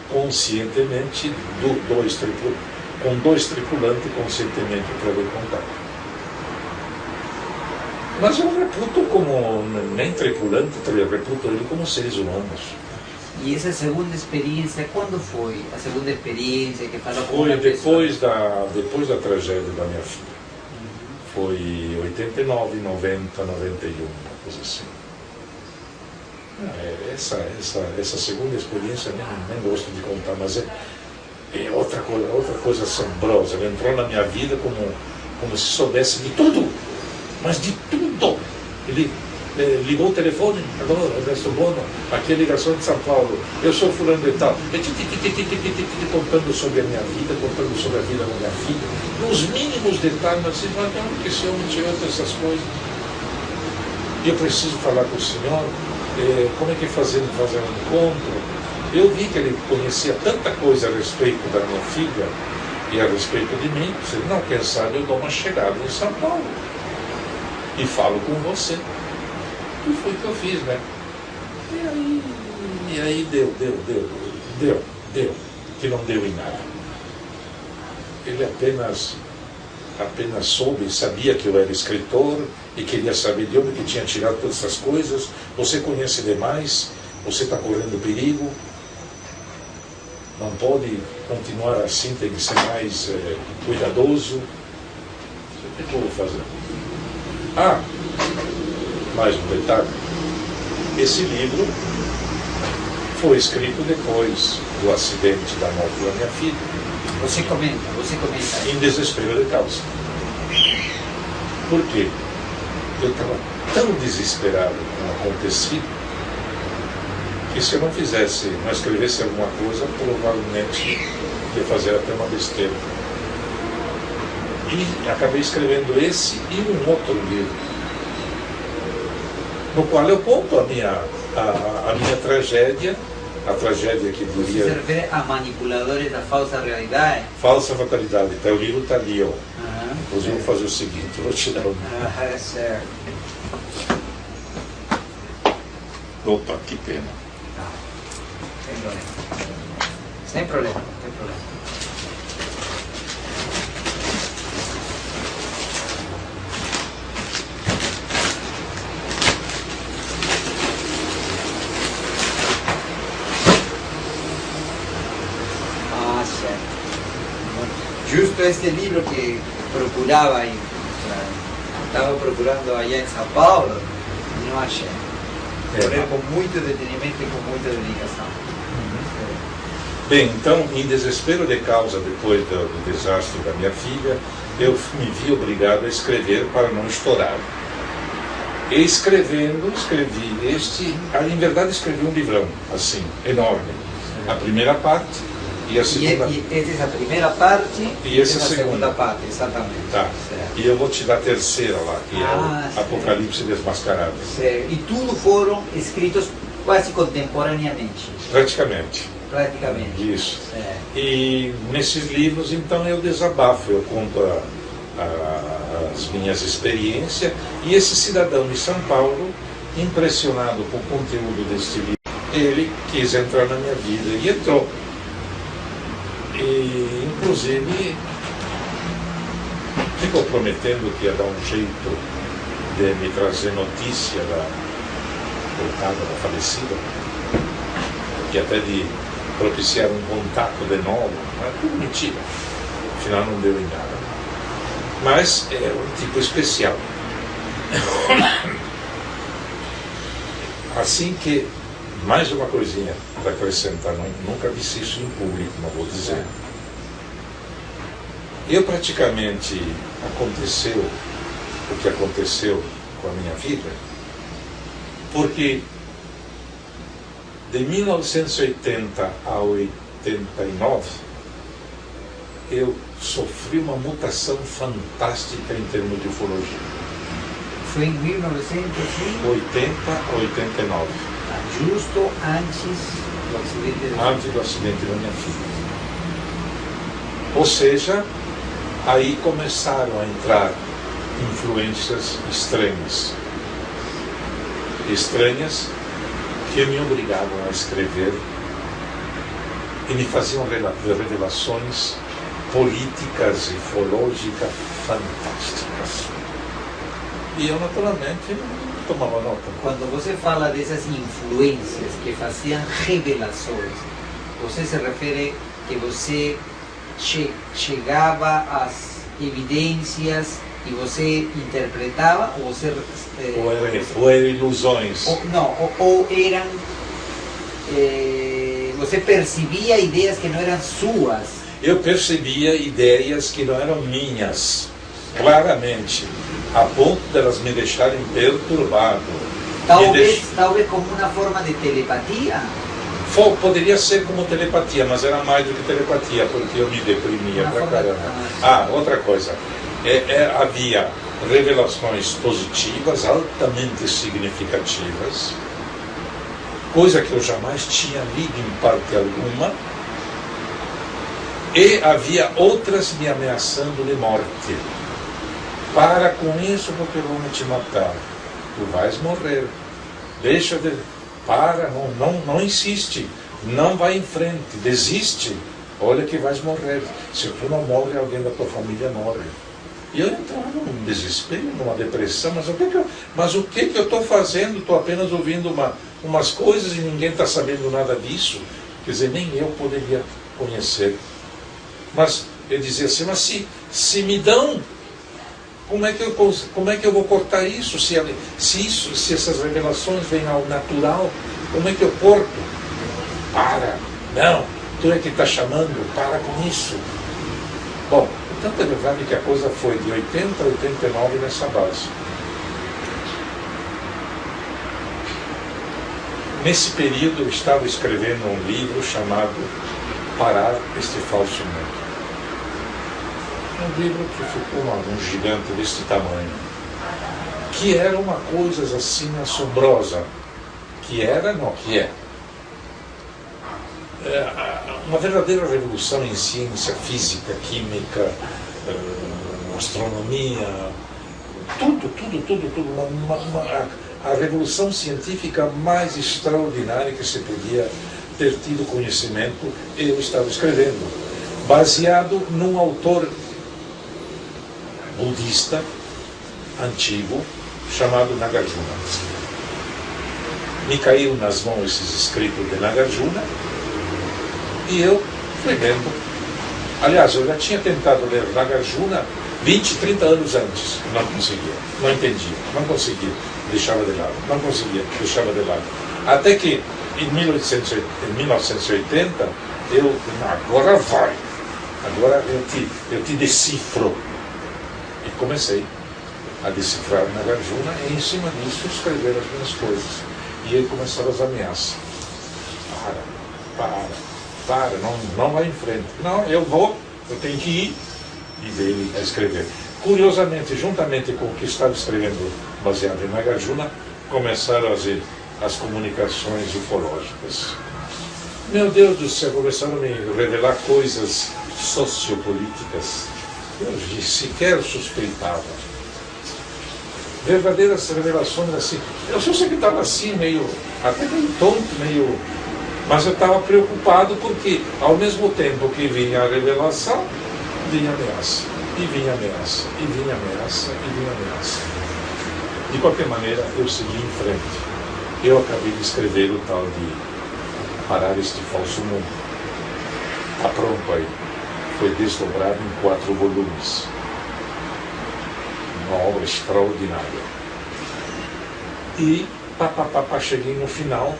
conscientemente, com dois tripulantes, conscientemente entrou em contato. Mas eu reputo como, nem tripulante, eu reputo ele como seres humanos. E essa segunda experiência, quando foi? A segunda experiência que falou com Foi uma pessoa? depois da tragédia da minha filha. Foi 89, 90, 91, uma coisa assim. Essa segunda experiência nem gosto de contar, mas é outra coisa assombrosa. Ele entrou na minha vida como se soubesse de tudo, mas de tudo. Ele ligou o telefone, alô, Ernesto Bono, aqui é a ligação de São Paulo, eu sou fulano e tal, contando sobre a minha vida, contando sobre a vida da minha filha, nos mínimos detalhes, mas assim, não, que esse homem tirou essas coisas. Eu preciso falar com o senhor, como é que fazer um encontro? Eu vi que ele conhecia tanta coisa a respeito da minha filha e a respeito de mim, disse, não, quem sabe eu dou uma chegada em São Paulo e falo com você. E foi o que eu fiz, né? E aí deu, que não deu em nada. Ele apenas soube, sabia que eu era escritor e queria saber de onde que tinha tirado todas essas coisas. Você conhece demais, você está correndo perigo, não pode continuar assim, tem que ser mais cuidadoso. O que eu vou fazer? Mais um detalhe, esse livro foi escrito depois do acidente da morte da minha filha. Você comenta. Em desespero de causa. Por quê? Eu estava tão desesperado com o acontecido que se eu não escrevesse alguma coisa, provavelmente ia fazer até uma besteira. E acabei escrevendo esse e um outro livro, no qual eu conto a minha tragédia, a tragédia que diria... Você se refere a manipuladores da falsa realidade? Falsa fatalidade. Então, o livro está ali, ó. Inclusive, vou fazer o seguinte, vou tirar o... É certo. Opa, que pena. Sem problema. Justo este livro que procurava, estava procurando allá em São Paulo, não achei. Ler com muito detenimento e com muita dedicação. Bem, então, em desespero de causa, depois do desastre da minha filha, eu me vi obrigado a escrever para não estourar. E escrevi em verdade escrevi um livrão, assim, enorme. A primeira parte e a segunda... E essa é a primeira parte e essa é a segunda parte, exatamente. Tá. E eu vou te dar a terceira lá, que é o Apocalipse Desmascarado. Certo. E tudo foram escritos quase contemporaneamente. Praticamente. praticamente. Isso. E nesses livros, então, eu desabafo, eu conto as minhas experiências, e esse cidadão de São Paulo, impressionado com o conteúdo deste livro, ele quis entrar na minha vida e entrou. E, inclusive, ficou prometendo que ia dar um jeito de me trazer notícia da coitada, da falecida, que até de propiciar um contato de novo, mas tudo mentira. Afinal, não deu em nada. Mas é um tipo especial. Assim que, mais uma coisinha para acrescentar, nunca disse isso em público, mas vou dizer. Eu praticamente aconteceu o que aconteceu com a minha vida, porque de 1980 a 89 eu sofri uma mutação fantástica em termos de ufologia. Foi em 1980 a 89. Justo antes do acidente antes do acidente da minha filha. Ou seja, aí começaram a entrar influências estranhas. Estranhas que me obrigavam a escrever e me faziam revelações políticas e ufológicas fantásticas. E eu, naturalmente, não tomava nota. Quando você fala dessas influências que faziam revelações, você se refere que você chegava às evidências e você interpretava, ou você... ou eram ilusões. Ou eram... você percebia ideias que não eram suas. Eu percebia ideias que não eram minhas, claramente, a ponto de elas me deixarem perturbado. Talvez como uma forma de telepatia? Poderia ser como telepatia, mas era mais do que telepatia, porque eu me deprimia pra caramba. Outra coisa, havia revelações positivas, altamente significativas, coisa que eu jamais tinha lido em parte alguma, e havia outras me ameaçando de morte. Para com isso, porque vão te matar. Tu vais morrer. Deixa de... Para, não insiste. Não vai em frente. Desiste. Olha que vais morrer. Se tu não morre, alguém da tua família morre. E eu entrava num desespero, numa depressão. Mas o que eu estou fazendo? Estou apenas ouvindo umas coisas e ninguém está sabendo nada disso. Quer dizer, nem eu poderia conhecer. Mas eu dizia assim, mas se me dão, como é que eu vou cortar isso? Se essas revelações vêm ao natural, como é que eu corto? Não, tu é que está chamando, para com isso. Bom, tanto é verdade que a coisa foi de 80 a 89 nessa base. Nesse período eu estava escrevendo um livro chamado Parar este Falso Mundo. Um livro que ficou um gigante deste tamanho, que era uma coisa assim assombrosa, que é uma verdadeira revolução em ciência, física, química, astronomia, tudo, a revolução científica mais extraordinária que se podia ter tido conhecimento, eu estava escrevendo, baseado num autor budista antigo chamado Nagarjuna. Me caiu nas mãos esses escritos de Nagarjuna e eu fui lendo. Aliás, eu já tinha tentado ler Nagarjuna 20, 30 anos antes. Não conseguia, não entendia, não conseguia, deixava de lado, não conseguia, deixava de lado. Até que em 1980 agora vai, agora eu te decifro. E comecei a decifrar Nagarjuna e em cima disso escrever as minhas coisas. E aí começaram as ameaças. Para, não vai em frente. Não, eu tenho que ir. E dele a escrever. Curiosamente, juntamente com o que estava escrevendo baseado em Nagarjuna, começaram as comunicações ufológicas. Meu Deus do céu, começaram a me revelar coisas sociopolíticas que eu sequer suspeitava. Verdadeiras revelações assim. Eu só sei que estava assim, até meio tonto, mas eu estava preocupado porque, ao mesmo tempo que vinha a revelação, vinha ameaça. E vinha ameaça, e vinha ameaça, e vinha ameaça. De qualquer maneira, eu segui em frente. Eu acabei de escrever o tal de Parar este Falso Mundo. Está pronto aí. Foi desdobrado em 4 volumes. Uma obra extraordinária. E cheguei no final.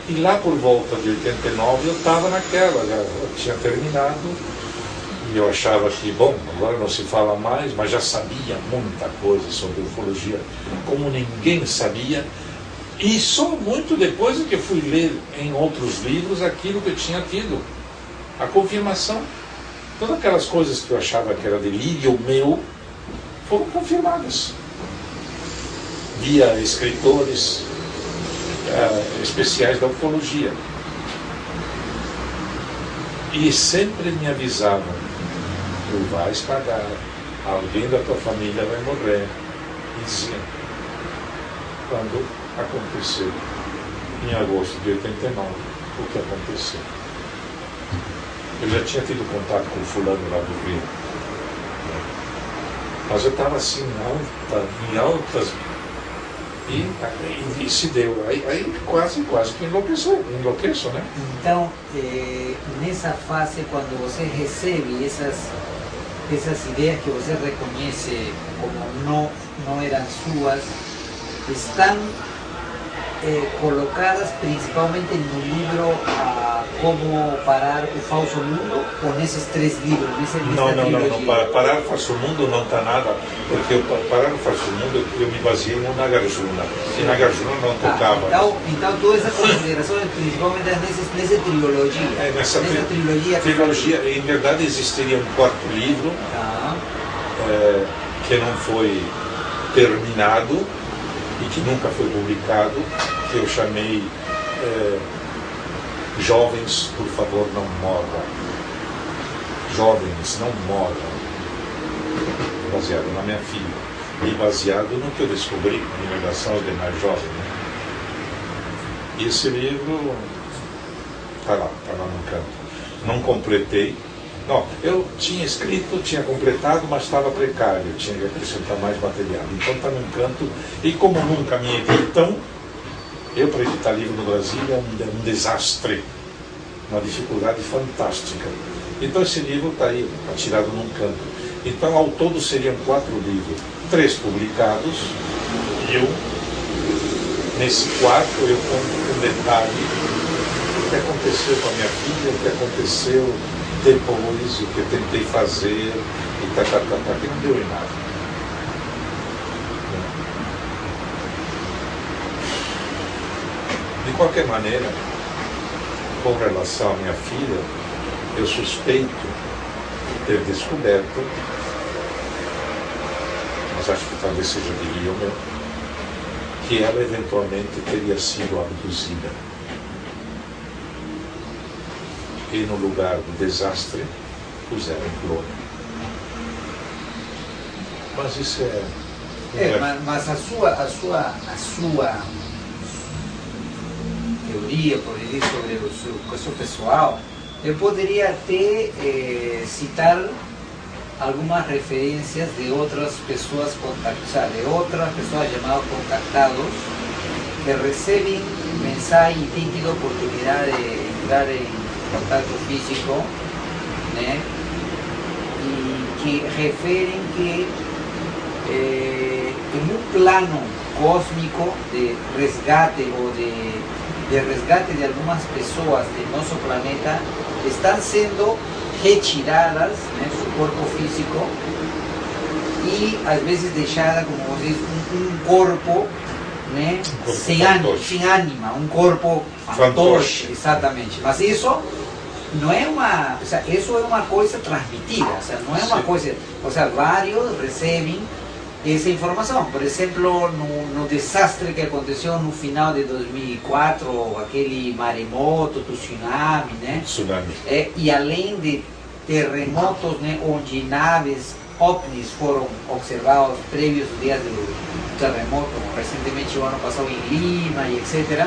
E lá por volta de 89 eu estava naquela, já tinha terminado. E eu achava que, bom, agora não se fala mais, mas já sabia muita coisa sobre ufologia, como ninguém sabia. E só muito depois é que fui ler em outros livros aquilo que eu tinha tido, a confirmação. Todas aquelas coisas que eu achava que era delírio meu, foram confirmadas. Via escritores especiais da ufologia. E sempre me avisavam, tu vais pagar, alguém da tua família vai morrer. E diziam, quando aconteceu, em agosto de 89, o que aconteceu. Eu já tinha tido contato com o fulano lá do Rio, mas eu estava assim em altas, e se deu, aí quase que enlouqueço, né? Então, nessa fase, quando você recebe essas ideias que você reconhece como não eram suas, estão colocadas principalmente no livro Como Parar o Falso Mundo, ou nesses 3 livros, nessa trilogia? Não, Parar o Falso Mundo não está nada, porque Parar o Falso Mundo eu me baseei no Nagarjuna, e Nagarjuna não tocava. Então toda essa consideração é principalmente nessa trilogia. Nessa trilogia, em verdade existiria um 4º livro, que não foi terminado, e que nunca foi publicado, que eu chamei Jovens, por favor, não morram. Jovens, não morram. Baseado na minha filha. E baseado no que eu descobri em relação aos demais jovens. Né? E esse livro está lá no canto. Não completei. Não, eu tinha escrito, tinha completado, mas estava precário, tinha que acrescentar mais material. Então está num canto, e como nunca me editam, eu para editar livro no Brasil é um desastre, uma dificuldade fantástica. Então esse livro está aí, atirado num canto. Então ao todo seriam 4 livros, 3 publicados, e nesse 4 eu conto com detalhe o que aconteceu com a minha filha, o que aconteceu depois, o que eu tentei fazer, e que não deu em nada. De qualquer maneira, com relação à minha filha, eu suspeito ter descoberto, mas acho que talvez seja delírio meu, que ela eventualmente teria sido abduzida. E no lugar do desastre puseram um clone. Mas isso mas a sua teoria, por dizer, sobre o seu pessoal, eu poderia até citar algumas referências de outras pessoas contactadas, de outras pessoas chamadas contactados, que recebem mensagem e têm tido a oportunidade de entrar em contato físico, né? E que referem que em um plano cósmico de resgate ou de resgate de algumas pessoas de nosso planeta estão sendo retiradas, né, do corpo físico e às vezes deixada, como vocês, um corpo, né, sem ânima, um corpo fantoche, exatamente. Mas isso não é uma, o sea, isso é uma coisa transmitida, o sea, não é uma coisa, o sea, vários recebem essa informação. Por exemplo, no desastre que aconteceu no final de 2004, aquele maremoto, do tsunami, né? Tsunami. E além de terremotos, né, onde naves OVNIs foram observados prévios aos dias do terremoto, recentemente o ano passado em Lima e etc.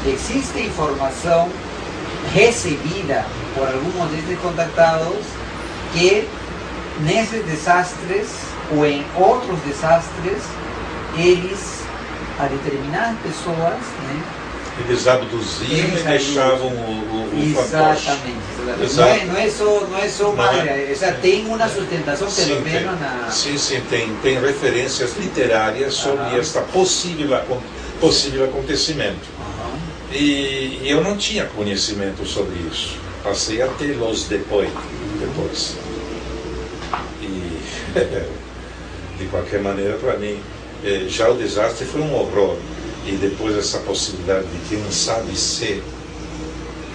Existe informação recebida por alguns destes contactados que nesses desastres ou em outros desastres, eles, a determinadas pessoas, né, eles abduziam e deixavam o fantoche. Exatamente. Não é só uma... tem uma sustentação, pelo menos na... Sim, tem referências literárias sobre este possível acontecimento. E eu não tinha conhecimento sobre isso. Passei a tê-los depois. E, de qualquer maneira, para mim, já o desastre foi um horror. E depois essa possibilidade de que não sabe se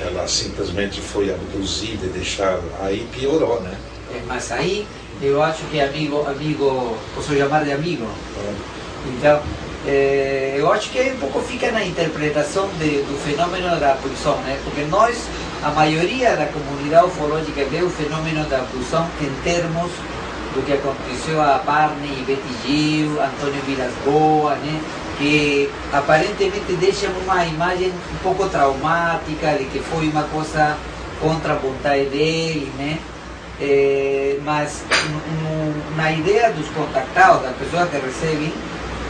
ela simplesmente foi abduzida e deixada, aí piorou, né? Mas aí eu acho que amigo, posso chamar de amigo? Então, eu acho que aí um pouco fica na interpretação do fenômeno da abdução, né? Porque nós, a maioria da comunidade ufológica vê o fenômeno da abdução em termos do que aconteceu a Barney e Betty Gil, Antônio Vilas Boas, né? Que aparentemente deixam uma imagem um pouco traumática de que foi uma coisa contra a vontade dele, né? Mas na ideia dos contactados, das pessoas que recebem,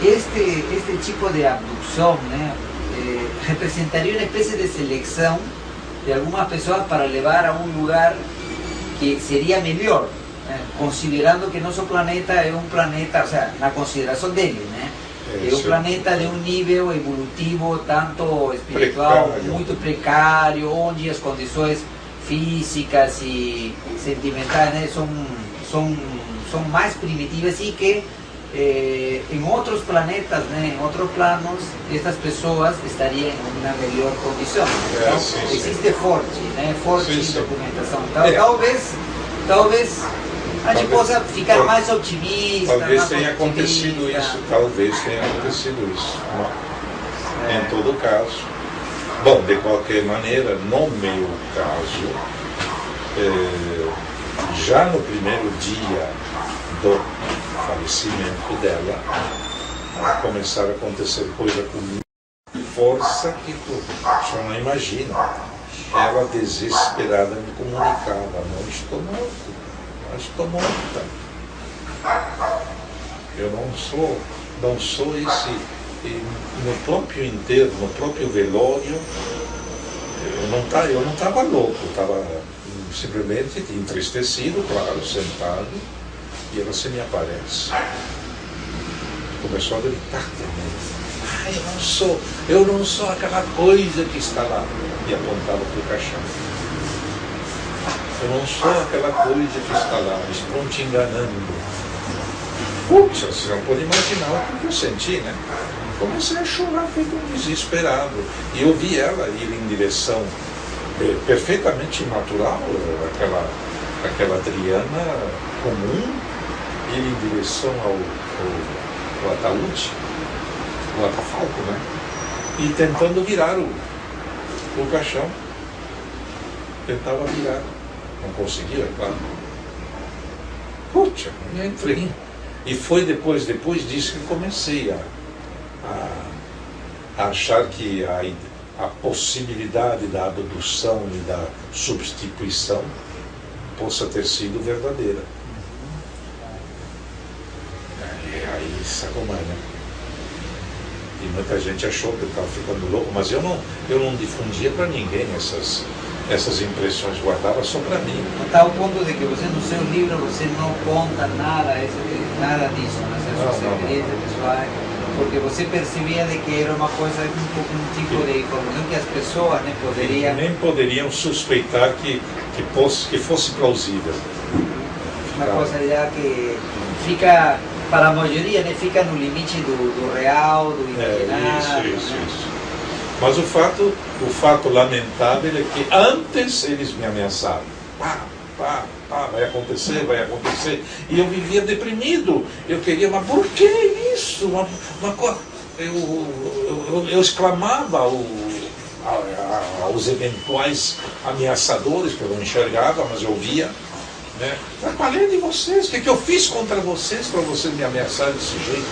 este tipo de abdução, né, representaria uma espécie de seleção de algumas pessoas para levar a um lugar que seria melhor, né? Considerando que nosso planeta é um planeta, ou seja, na consideração dele, né? É um planeta de um nível evolutivo, tanto espiritual, muito precário, onde as condições físicas e sentimentais, né, são mais primitivas e que em outros planetas, né, em outros planos, essas pessoas estariam em uma melhor condição. Então, existe forte documentação. Então, talvez a gente possa ficar mais otimista. Talvez tenha acontecido isso. Em todo caso. Bom, de qualquer maneira, no meu caso, já no primeiro dia do falecimento dela, começaram a acontecer coisa com força que tu só não imagina. Ela desesperada me comunicava: não estou morta. Eu não sou esse. E no próprio enterro, no próprio velório, eu não estava louco, estava simplesmente entristecido, claro, sentado, e ela se me aparece. Começou a gritar também: eu não sou aquela coisa que está lá, e apontava para o caixão. Eu não sou aquela coisa que está lá, estão te enganando. Putz, você não pode imaginar o que eu senti, né? Comecei a chorar feito um desesperado. E eu vi ela ir em direção perfeitamente natural, aquela Adriana comum, ir em direção ao ataúde, o catafalco, né? E tentando virar o caixão. Tentava virar. Não conseguia, é claro. Putz, eu entrei. E foi depois disso que comecei a achar que a possibilidade da abdução e da substituição possa ter sido verdadeira. E aí, sacou mais, né? E muita gente achou que eu estava ficando louco, mas eu não difundia para ninguém essas impressões, guardava só para mim. Até ao ponto de que você, no seu livro, você não conta nada disso, né? Seus segredos pessoais, porque você percebia de que era uma coisa, um tipo de informação que as pessoas, né, poderiam... Nem poderiam suspeitar que fosse plausível. Uma coisa já que fica, para a maioria, né, fica no limite do real, do imaginário. Isso. Mas o fato lamentável é que antes eles me ameaçaram. vai acontecer, vai acontecer. E eu vivia deprimido. Eu queria, mas por que isso? Eu exclamava aos eventuais ameaçadores, que eu não enxergava, mas eu via, né? Falei de vocês, o que eu fiz contra vocês para vocês me ameaçarem desse jeito?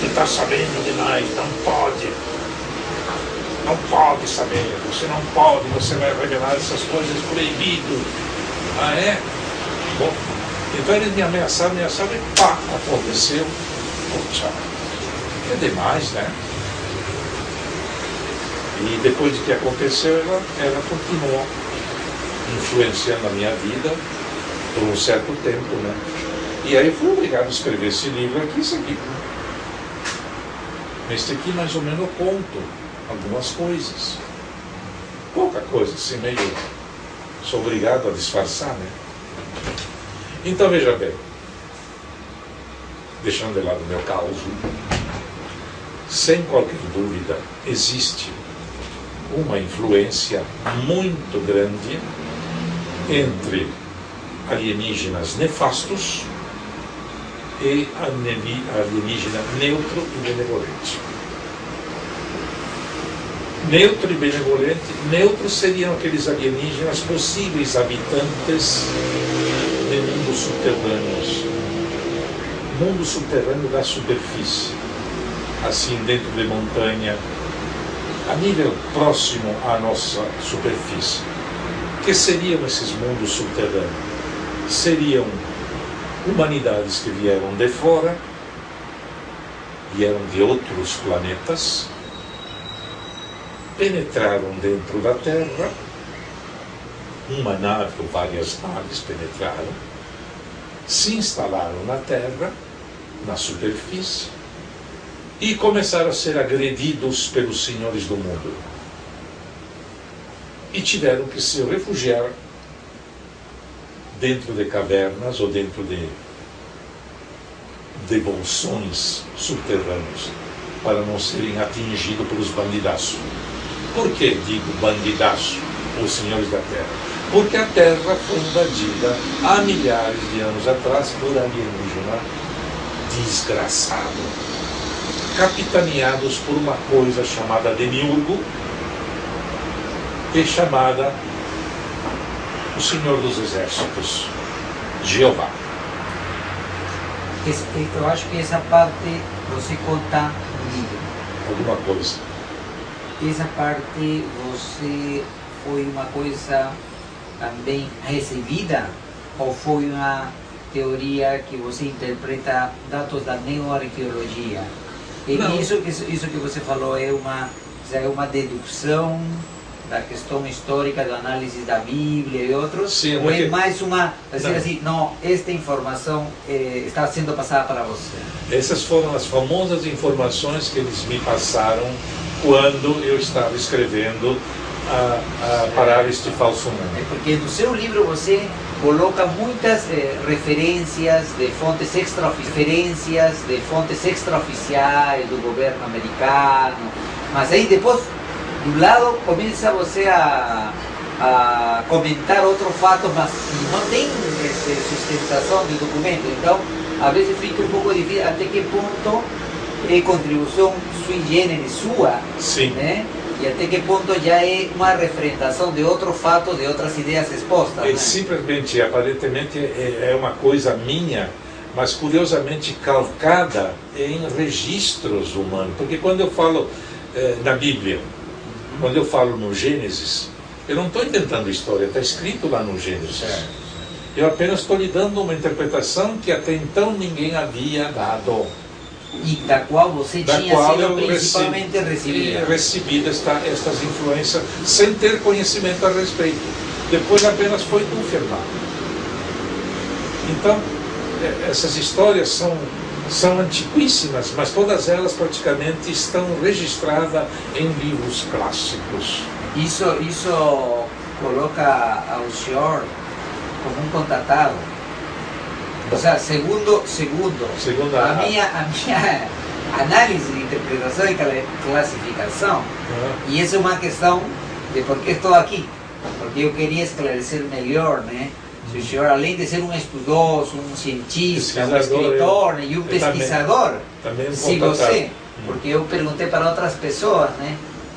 Tu está sabendo demais, não pode. Não pode saber, você não pode, você vai revelar essas coisas proibido. Ah, é? Bom, então eles me ameaçaram e pá, aconteceu. Poxa, é demais, né? E depois de que aconteceu, ela continuou influenciando a minha vida por um certo tempo, né? E aí eu fui obrigado a escrever esse livro aqui, isso aqui. Neste aqui, mais ou menos, eu conto algumas coisas. Pouca coisa, assim, meio... Sou obrigado a disfarçar, né? Então, veja bem. Deixando de lado o meu caos, sem qualquer dúvida, existe uma influência muito grande entre alienígenas nefastos e alienígena neutro e benevolente. Neutro e benevolente. Neutros seriam aqueles alienígenas possíveis habitantes de mundos subterrâneos. Mundo subterrâneo da superfície, assim dentro de montanha, a nível próximo à nossa superfície. Que seriam esses mundos subterrâneos? Seriam humanidades que vieram de fora, vieram de outros planetas, penetraram dentro da Terra, uma nave ou várias naves penetraram, se instalaram na Terra, na superfície, e começaram a ser agredidos pelos senhores do mundo. E tiveram que se refugiar dentro de cavernas ou dentro de bolsões subterrâneos para não serem atingidos pelos bandidaços. Por que digo bandidaço, os senhores da Terra? Porque a Terra foi invadida há milhares de anos atrás por alienígena desgraçado, capitaneados por uma coisa chamada Demiurgo e chamada o Senhor dos Exércitos, Jeová. Eu acho que essa parte você conta no livro. Alguma coisa. Essa parte você foi uma coisa também recebida ou foi uma teoria que você interpreta dados da neoarqueologia? E isso que você falou é uma dedução da questão histórica, da análise da Bíblia e outros? Sim, ou é mais uma, assim, não, esta informação está sendo passada para você? Essas foram as famosas informações que eles me passaram quando eu estava escrevendo a Parar este Falso Mundo. É porque no seu livro você coloca muitas referências de fontes extraoficiais do governo americano, mas aí depois do lado começa você a comentar outro fato, mas não tem sustentação do documento. Então, às vezes fica um pouco difícil até que ponto é contribuição sui generis sua, sim, né? E até que ponto já é uma referentação de outro fato, de outras ideias expostas. É, né? simplesmente, aparentemente, é uma coisa minha, mas curiosamente calcada em registros humanos. Porque quando eu falo na Bíblia, quando eu falo no Gênesis, eu não estou inventando história, está escrito lá no Gênesis. Eu apenas estou lhe dando uma interpretação que até então ninguém havia dado. E da qual você tinha sido principalmente recebido estas influências sem ter conhecimento a respeito. Depois apenas foi confirmado. Então, essas histórias são antiquíssimas, mas todas elas praticamente estão registradas em livros clássicos. Isso coloca ao senhor como um contatado. O sea, segundo a minha análise de interpretação e classificação, e essa é uma questão de por que estou aqui, porque eu queria esclarecer melhor, né, Se o senhor, além de ser um estudioso, um cientista, um Pesquisador, escritor, né, e um pesquisador, também se você, porque eu perguntei para outras pessoas, né?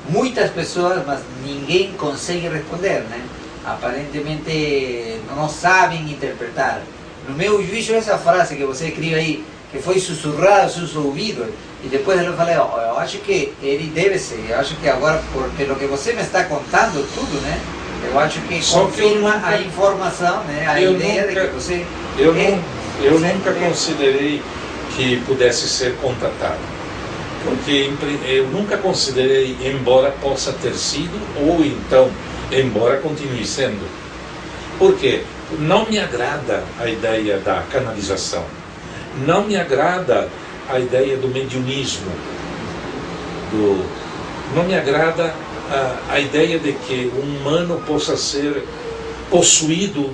Muitas pessoas, mas ninguém consegue responder, né? Aparentemente não sabem interpretar. No meu juízo, essa frase que você escreve aí, que foi sussurrada aos seus ouvidos, e depois eu falei, oh, eu acho que ele deve ser, eu acho que agora, pelo que você me está contando tudo, né? Eu acho que só confirma que nunca, a informação, né? A ideia nunca, de que você... Eu nunca considerei que pudesse ser contratado. Porque eu nunca considerei, embora possa ter sido, ou então, embora continue sendo. Por quê? Não me agrada a ideia da canalização. Não me agrada a ideia do mediunismo. Não me agrada a ideia de que o humano possa ser possuído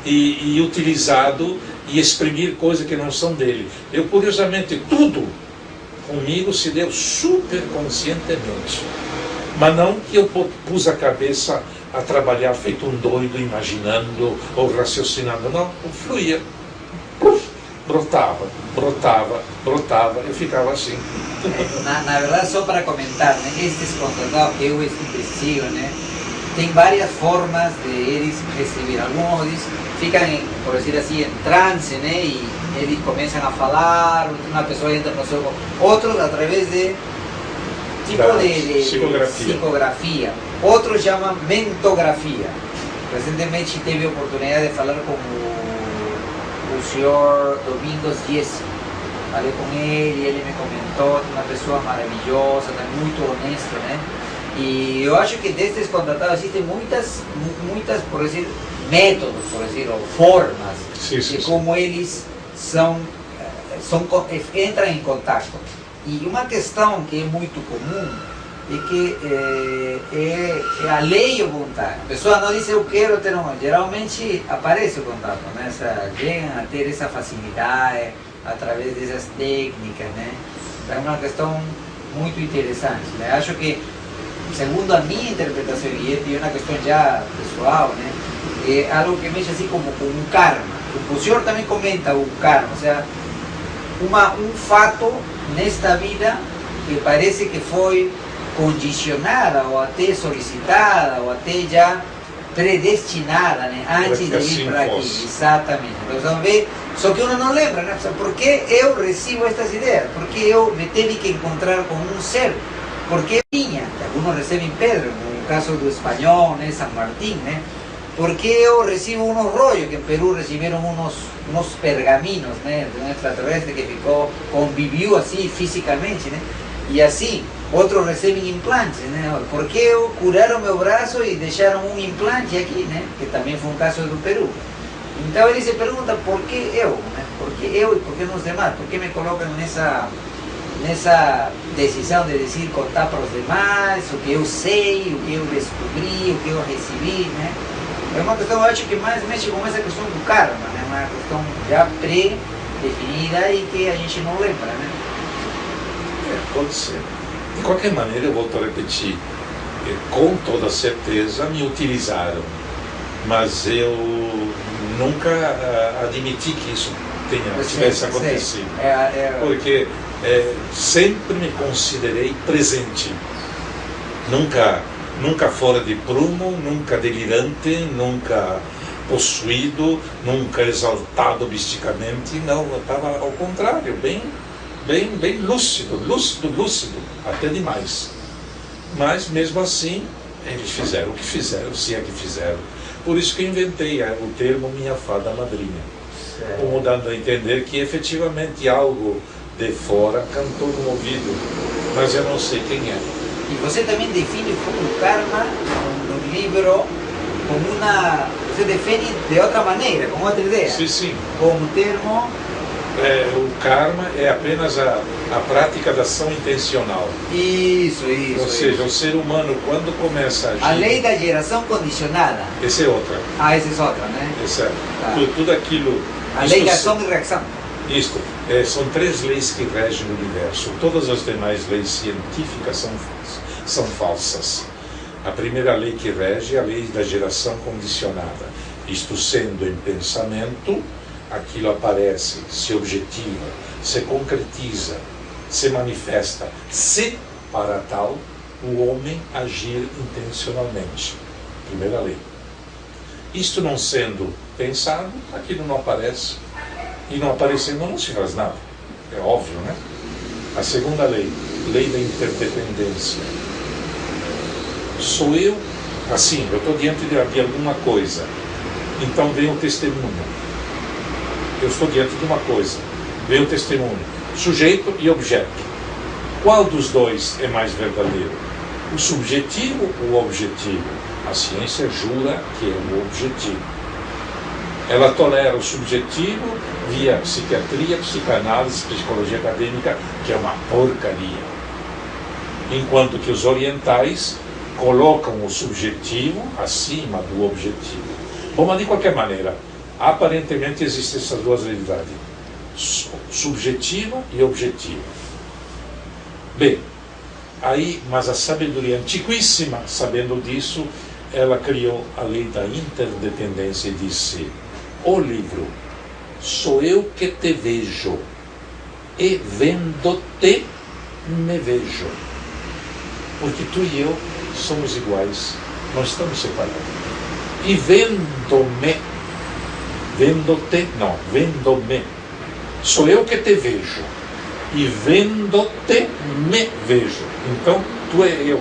e utilizado e exprimir coisas que não são dele. Eu, curiosamente, tudo comigo se deu super conscientemente. Mas não que eu pus a cabeça a trabalhar feito um doido, imaginando ou raciocinando. Não, fluía. Brotava, eu ficava assim. Na verdade, só para comentar, né, estes contratados que eu investigo, né, tem várias formas de eles receber. Alguns ficam, por dizer assim, em trance, né, e eles começam a falar, uma pessoa entra no seu... Outros através de tipo de psicografia. Outros chamam mentografia. Recentemente teve a oportunidade de falar com o senhor Domingos Giesi. Falei com ele me comentou, uma pessoa maravilhosa, muito honesta, né? E eu acho que destes contratados existem muitas, por dizer, métodos, por dizer, ou formas de como eles entram em contato. E uma questão que é muito comum é que é a lei ou vontade. A pessoa não diz eu quero ter um... Geralmente aparece o contato, né? Chegam a ter essa facilidade através dessas técnicas, né? Então é uma questão muito interessante, né? Acho que, segundo a minha interpretação, e é uma questão já pessoal, né? É algo que mexe assim como com um karma. O senhor também comenta o karma, ou seja, um fato nesta vida que parece que foi condicionada ou até solicitada ou até já predestinada, né? Antes de vir para aqui. Exatamente. Então, vamos ver, só que uno não lembra, né? Por que eu recebo estas ideias? Por que eu me tive que encontrar com um ser? Por que vinha? Alguns recebem pedra, no caso do espanhol, né? San Martín, né? Por que eu recebo uns rollos, que em Peru receberam uns pergaminos, né? De um extraterrestre que conviveu assim fisicamente, né? E assim, outros recebem implantes, né? Por que curaram meu braço e deixaram um implante aqui, né? Que também foi um caso do Peru. Então ele se pergunta, por que eu? Né? Por que eu e por que os demais? Por que me colocam nessa decisão de dizer, contar para os demais o que eu sei, o que eu descobri, o que eu recebi, né? É uma questão, eu acho que mais mexe com essa questão do karma, né? Uma questão já pré-definida e que a gente não lembra, né? Pode ser. De qualquer maneira, eu volto a repetir, com toda certeza me utilizaram, mas eu nunca admiti que isso tivesse acontecido. Porque sempre me considerei presente, nunca fora de prumo, nunca delirante, nunca possuído, nunca exaltado misticamente. Não, eu estava ao contrário, bem lúcido, até demais. Mas mesmo assim, eles fizeram o que fizeram, se é que fizeram. Por isso que eu inventei o termo minha fada madrinha, como dando a entender que efetivamente algo de fora cantou no ouvido, mas eu não sei quem é. E você também define o karma no livro como você define de outra maneira, com outra ideia. Sim. Como termo... o karma é apenas a prática da ação intencional. Isso. Ou seja, o ser humano, quando começa a agir... A lei da geração condicionada. Essa é outra. Essa é outra, né? Tudo aquilo... A lei da ação e reação. Isto, são 3 leis que regem o universo. Todas as demais leis científicas são falsas. A primeira lei que rege é a lei da geração condicionada. Isto sendo em pensamento, aquilo aparece, se objetiva, se concretiza, se manifesta, se para tal o homem agir intencionalmente. Primeira lei. Isto não sendo pensado, aquilo não aparece. E não aparecendo não se faz nada. É óbvio, né? A segunda lei, lei da interdependência. Sou eu, assim, eu estou diante de alguma coisa. Então vem o testemunho. Eu estou diante de uma coisa. Vem o testemunho. Sujeito e objeto. Qual dos dois é mais verdadeiro? O subjetivo ou o objetivo? A ciência jura que é o objetivo. Ela tolera o subjetivo via psiquiatria, psicanálise, psicologia acadêmica, que é uma porcaria. Enquanto que os orientais colocam o subjetivo acima do objetivo. Bom, mas de qualquer maneira, aparentemente existem essas duas realidades, subjetiva e objetiva. Bem, aí, mas a sabedoria antiquíssima, sabendo disso, ela criou a lei da interdependência e disse: o livro, sou eu que te vejo, e vendo-te, me vejo. Porque tu e eu somos iguais, nós estamos separados. E vendo-me, vendo-te, não, vendo-me, sou eu que te vejo, e vendo-te, me vejo. Então, tu é eu.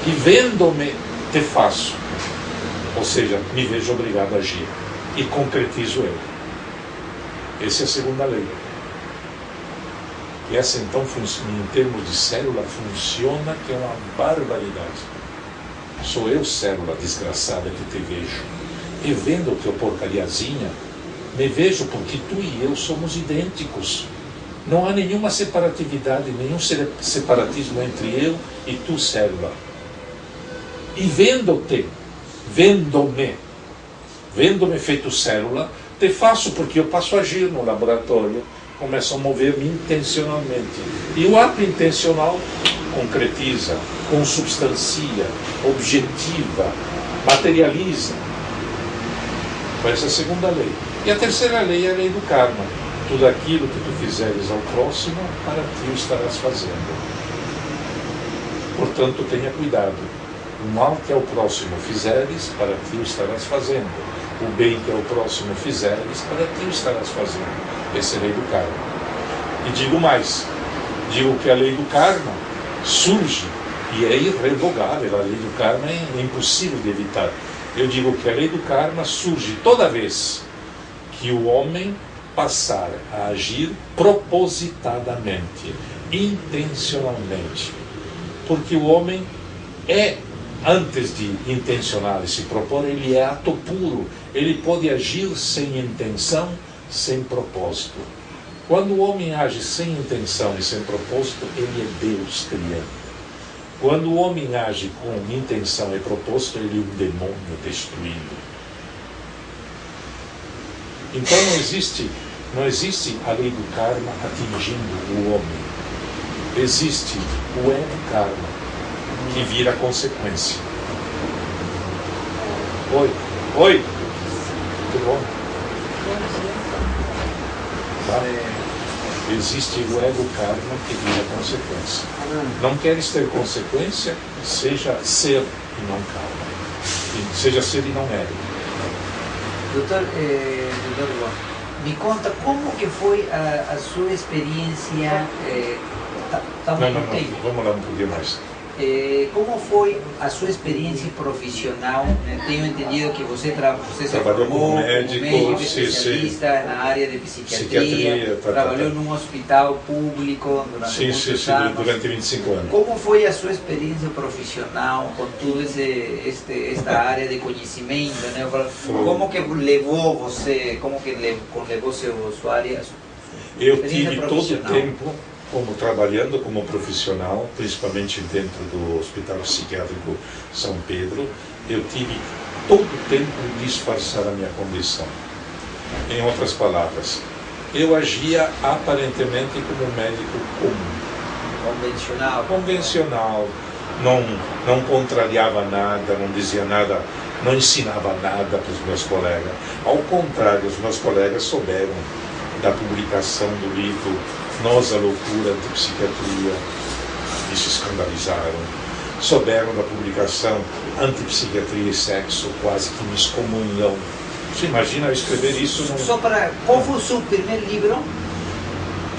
E vendo-me, te faço. Ou seja, me vejo obrigado a agir. E concretizo eu. Essa é a segunda lei. E essa, então, em termos de célula, funciona que é uma barbaridade. Sou eu, célula desgraçada, que te vejo. E vendo teu porcariazinha, me vejo porque tu e eu somos idênticos. Não há nenhuma separatividade, nenhum separatismo entre eu e tu, célula. E vendo-te, vendo-me feito célula, te faço porque eu passo a agir no laboratório, começo a mover-me intencionalmente. E o ato intencional concretiza, consubstancia, objetiva, materializa. Essa é a segunda lei. E a terceira lei é a lei do karma. Tudo aquilo que tu fizeres ao próximo, para ti o estarás fazendo. Portanto, tenha cuidado. O mal que ao próximo fizeres, para ti o estarás fazendo. O bem que ao próximo fizeres, para ti o estarás fazendo. Essa é a lei do karma. E digo mais, digo que a lei do karma surge e é irrevogável. A lei do karma é impossível de evitar. Eu digo que a lei do karma surge toda vez que o homem passar a agir propositadamente, intencionalmente. Porque o homem é, antes de intencionar e se propor, ele é ato puro. Ele pode agir sem intenção, sem propósito. Quando o homem age sem intenção e sem propósito, ele é Deus criando. Quando o homem age com intenção e propósito, ele é um demônio destruindo. Então não existe a lei do karma atingindo o homem. Existe o ego-karma, que vira consequência. Oi, tudo bom? Tá? Existe o ego-karma que vira consequência. Não queres ter consequência? Seja ser e não karma. Seja ser e não ego. Doutor Juan, me conta como que foi a sua experiência. Não, vamos lá um pouquinho mais. Como foi a sua experiência profissional? Tenho entendido que você se trabalhou formou como médico especialista na área de psiquiatria, trabalhou num hospital público durante muitos anos. Durante 25 anos. Como foi a sua experiência profissional com toda esta área de conhecimento? Né? Como que levou você, levou sua área? Eu tive todo o tempo trabalhando como profissional, principalmente dentro do Hospital Psiquiátrico São Pedro. Eu tive todo o tempo de disfarçar a minha condição. Em outras palavras, eu agia aparentemente como um médico comum. Convencional. não contrariava nada, não dizia nada, não ensinava nada para os meus colegas. Ao contrário, os meus colegas souberam da publicação do livro Nós, a Loucura de Psiquiatria, e se escandalizaram. Souberam da publicação Antipsiquiatria e Sexo, quase que me excomungam. Você imagina eu escrever isso num... Só para... Qual foi o seu primeiro livro?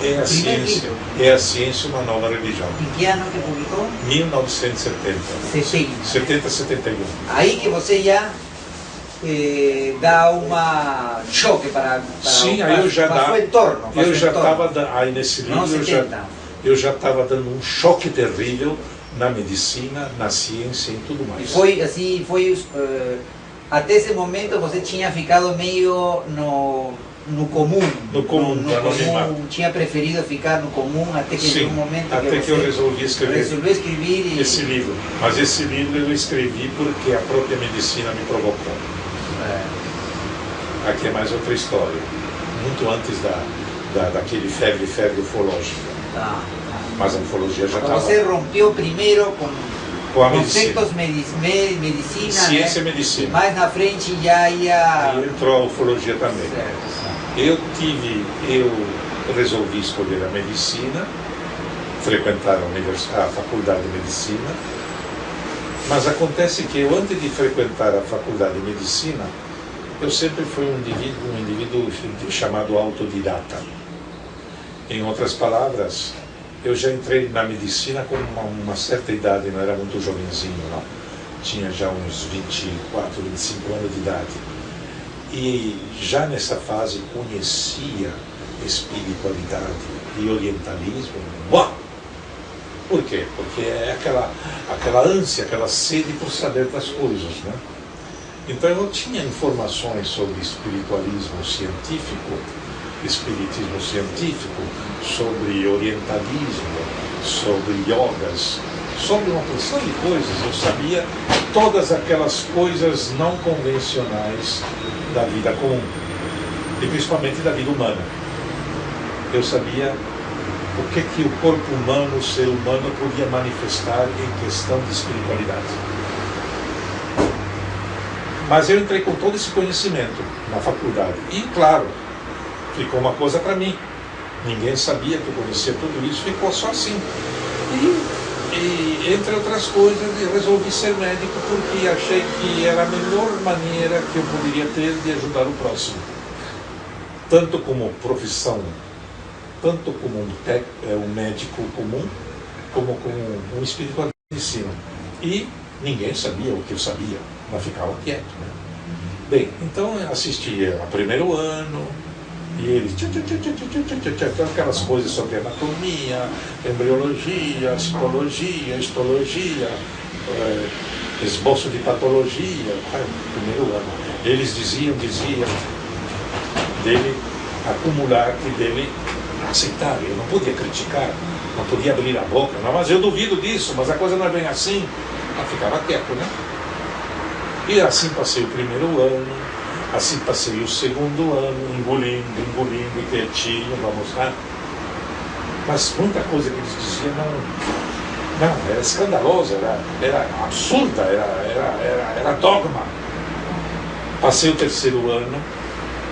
É a Ciência, uma Nova Religião. Em que ano que publicou? 1970. 70, 71. Aí que você já dá uma choque para sim, aí eu já o entorno. Eu já estava aí nesse livro, eu já estava dando um choque terrível na medicina, na ciência e tudo mais. E foi assim, até esse momento você tinha ficado meio no comum. No comum, tinha preferido ficar no comum até que sim, um momento até que eu resolvi escrever esse livro. Mas esse livro eu escrevi porque a própria medicina me provocou. Aqui é mais outra história. Muito antes daquele febre ufológica. Mas a ufologia já estava... Você rompeu primeiro com a conceitos medicina, ciência e né? medicina. E mais na frente já ia... Aí entrou a ufologia também. Certo. Eu resolvi escolher a medicina, frequentar a faculdade de medicina, mas acontece que eu, antes de frequentar a faculdade de medicina, eu sempre fui um indivíduo chamado autodidata. Em outras palavras, eu já entrei na medicina com uma certa idade, não era muito jovenzinho, não. Tinha já uns 24, 25 anos de idade. E já nessa fase conhecia espiritualidade e orientalismo. Uau! Por quê? Porque é aquela ânsia, aquela sede por saber das coisas, né? Então eu tinha informações sobre espiritismo científico, sobre orientalismo, sobre yogas, sobre uma porção de coisas. Eu sabia todas aquelas coisas não convencionais da vida comum, e principalmente da vida humana. Eu sabia o que o corpo humano, o ser humano, podia manifestar em questão de espiritualidade. Mas eu entrei com todo esse conhecimento na faculdade. E, claro, ficou uma coisa para mim. Ninguém sabia que eu conhecia tudo isso, ficou só assim. E entre outras coisas, eu resolvi ser médico porque achei que era a melhor maneira que eu poderia ter de ajudar o próximo. Tanto como profissão, tanto como um médico comum, como um espiritualista de medicina. E ninguém sabia o que eu sabia, mas ficava quieto, né? Bem, então eu assisti ao primeiro ano, e eles aquelas coisas sobre anatomia, embriologia, citologia, histologia, esboço de patologia, primeiro ano. Eles diziam dele acumular e dele aceitar. Eu não podia criticar, não podia abrir a boca, não, mas eu duvido disso, mas a coisa não é bem assim. Eu ficava quieto, né? E assim passei o primeiro ano, assim passei o segundo ano, engolindo, e quietinho, vamos lá. Mas muita coisa que eles diziam não, era escandalosa, era absurda, era dogma. Passei o terceiro ano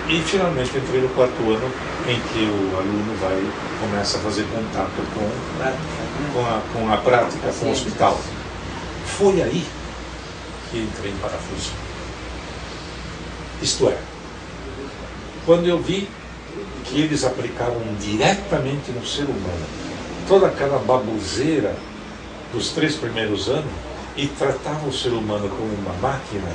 e finalmente entrei no quarto ano, em que o aluno começa a fazer contato com a prática, com o hospital. Foi aí que entrei em parafuso. Isto é, quando eu vi que eles aplicavam diretamente no ser humano toda aquela baboseira dos 3 primeiros anos e tratavam o ser humano como uma máquina,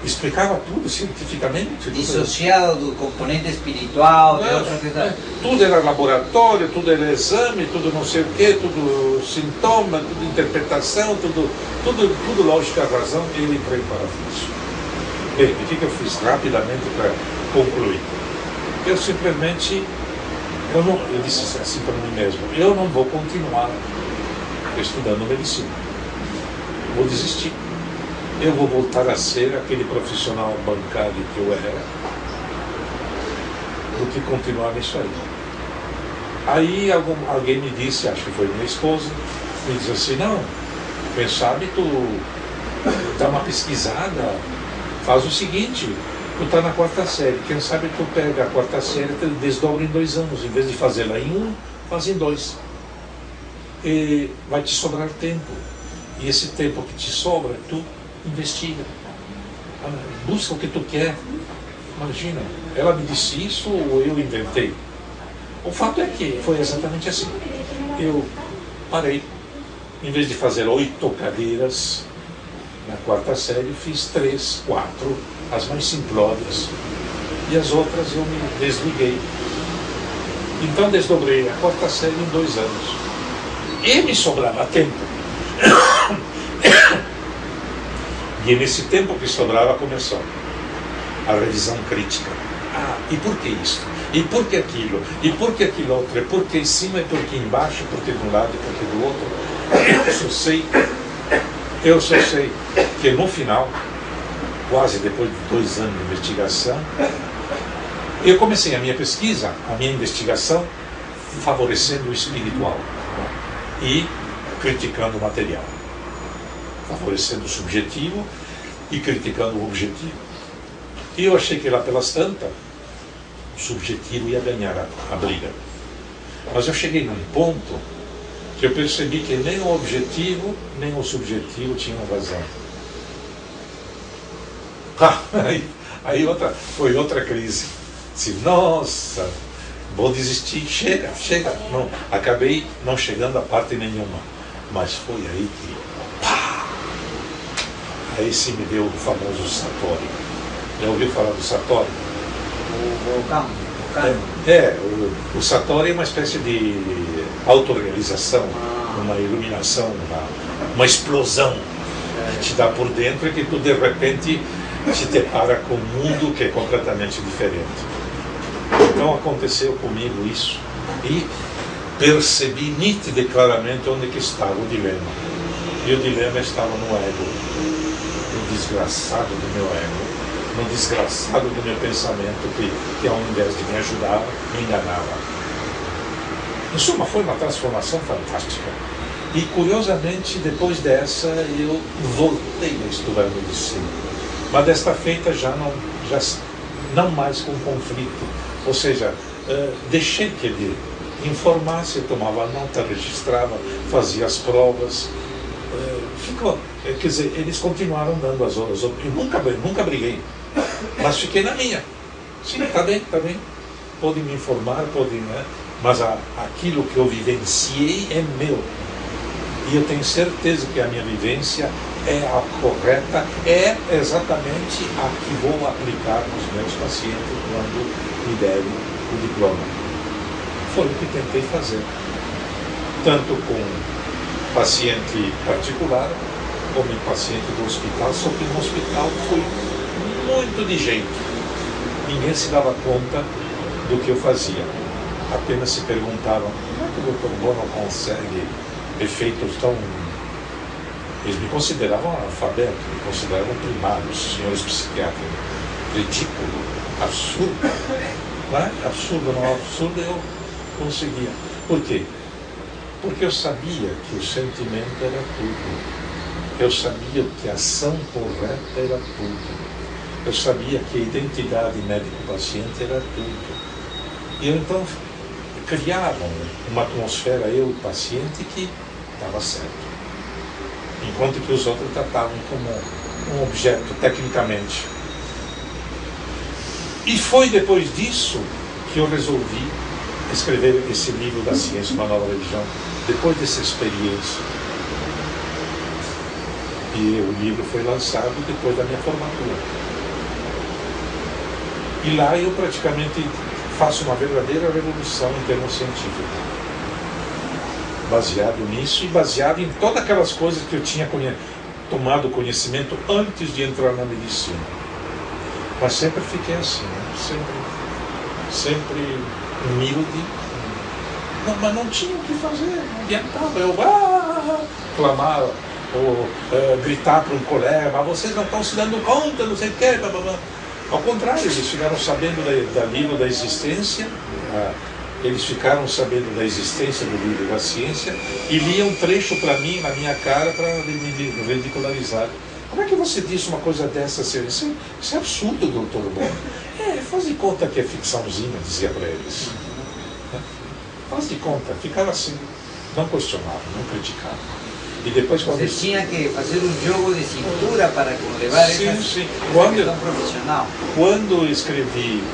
explicava tudo cientificamente. Dissociado do componente espiritual, de outra coisa. Tudo era laboratório, tudo era exame, tudo não sei o quê, tudo sintoma, tudo interpretação, tudo lógica e razão. Ele entrou em parafuso. Bem, o que eu fiz rapidamente para concluir? Eu simplesmente, eu disse assim para mim mesmo, eu não vou continuar estudando medicina. Vou desistir. Eu vou voltar a ser aquele profissional bancário que eu era, do que continuar nisso aí. Aí alguém me disse, acho que foi minha esposa, me disse assim, não, Quem sabe tu dá uma pesquisada, faz o seguinte, tu tá na 4ª série, quem sabe tu pega a 4ª série e desdobra em 2 anos, em vez de fazê-la em 1, faz em 2. E vai te sobrar tempo. E esse tempo que te sobra, tu investiga. Busca o que tu quer. Imagina, ela me disse isso ou eu inventei? O fato é que foi exatamente assim. Eu parei. Em vez de fazer 8 cadeiras na 4ª série, fiz 3, 4, as mais simplórias. E as outras eu me desliguei. Então desdobrei a 4ª série em 2 anos. E me sobrava tempo. E nesse tempo que sobrava começou a revisão crítica. E por que isso? E por que aquilo? E por que aquilo outro? E por que em cima? E por que embaixo? E por que de um lado? E por que do outro? Eu só sei que no final, quase depois de 2 anos de investigação, eu comecei a minha pesquisa, a minha investigação, favorecendo o espiritual e criticando o material, favorecendo o subjetivo e criticando o objetivo. E eu achei que lá pelas tantas, o subjetivo ia ganhar a briga. Mas eu cheguei num ponto que eu percebi que nem o objetivo, nem o subjetivo tinham razão. Aí foi outra crise. Disse, nossa, vou desistir, chega. Não, acabei não chegando a parte nenhuma. Mas foi aí que, pá! Aí sim me deu o famoso Satori. Já ouviu falar do Satori? O vulcão. O Satori é uma espécie de autorrealização, uma iluminação, uma explosão que te dá por dentro e que tu de repente te depara com um mundo que é completamente diferente. Então aconteceu comigo isso e percebi nítida e claramente onde que estava o dilema. E o dilema estava no ego, no desgraçado do meu ego, no desgraçado do meu pensamento que ao invés de me ajudar, me enganava. Em suma, foi uma transformação fantástica. E curiosamente, depois dessa, eu voltei a estudar medicina. Mas desta feita já não mais com conflito. Ou seja, deixei que ele informasse, eu tomava nota, registrava, fazia as provas. Ficou. Quer dizer, eles continuaram dando as horas. Eu nunca briguei. Mas fiquei na minha. Sim, está bem. Pode me informar, né? Mas aquilo que eu vivenciei é meu. E eu tenho certeza que a minha vivência é a correta, é exatamente a que vou aplicar nos meus pacientes quando me derem o diploma. Foi o que tentei fazer. Tanto com paciente particular, como em paciente do hospital, só que no hospital foi muito de jeito. Ninguém se dava conta do que eu fazia. Apenas se perguntavam, como é que o Dr. Bono consegue efeitos tão... Eles me consideravam analfabeto, me consideravam primários, senhores psiquiatras. Ridículo, absurdo. Não é? Absurdo, não absurdo, eu conseguia. Por quê? Porque eu sabia que o sentimento era tudo. Eu sabia que a ação correta era tudo. Eu sabia que a identidade médico-paciente era tudo. E eu então criava uma atmosfera, eu e o paciente, que estava certo. Enquanto que os outros tratavam como um objeto, tecnicamente. E foi depois disso que eu resolvi escrever esse livro da ciência, uma nova religião, depois dessa experiência. E o livro foi lançado depois da minha formatura. E lá eu praticamente faço uma verdadeira revolução em termos científicos. Baseado nisso e baseado em todas aquelas coisas que eu tinha tomado conhecimento antes de entrar na medicina. Mas sempre fiquei assim, né? sempre humilde. Não, mas não tinha o que fazer, não adiantava. Eu clamar ou gritar para um colega, mas vocês não estão se dando conta, não sei o quê. Blá, blá, blá. Ao contrário, eles ficaram sabendo da livro da existência, eles ficaram sabendo da existência do livro da ciência e liam um trecho para mim, na minha cara, para me ridicularizar. Como é que você disse uma coisa dessa, senhor? Isso é absurdo, doutor Bono. Faz de conta que é ficçãozinha, dizia para eles. Faz de conta, ficava assim, não questionava, não criticava. E depois quando... Você tinha que fazer um jogo de cintura para levar essa questão profissional. Quando escrevi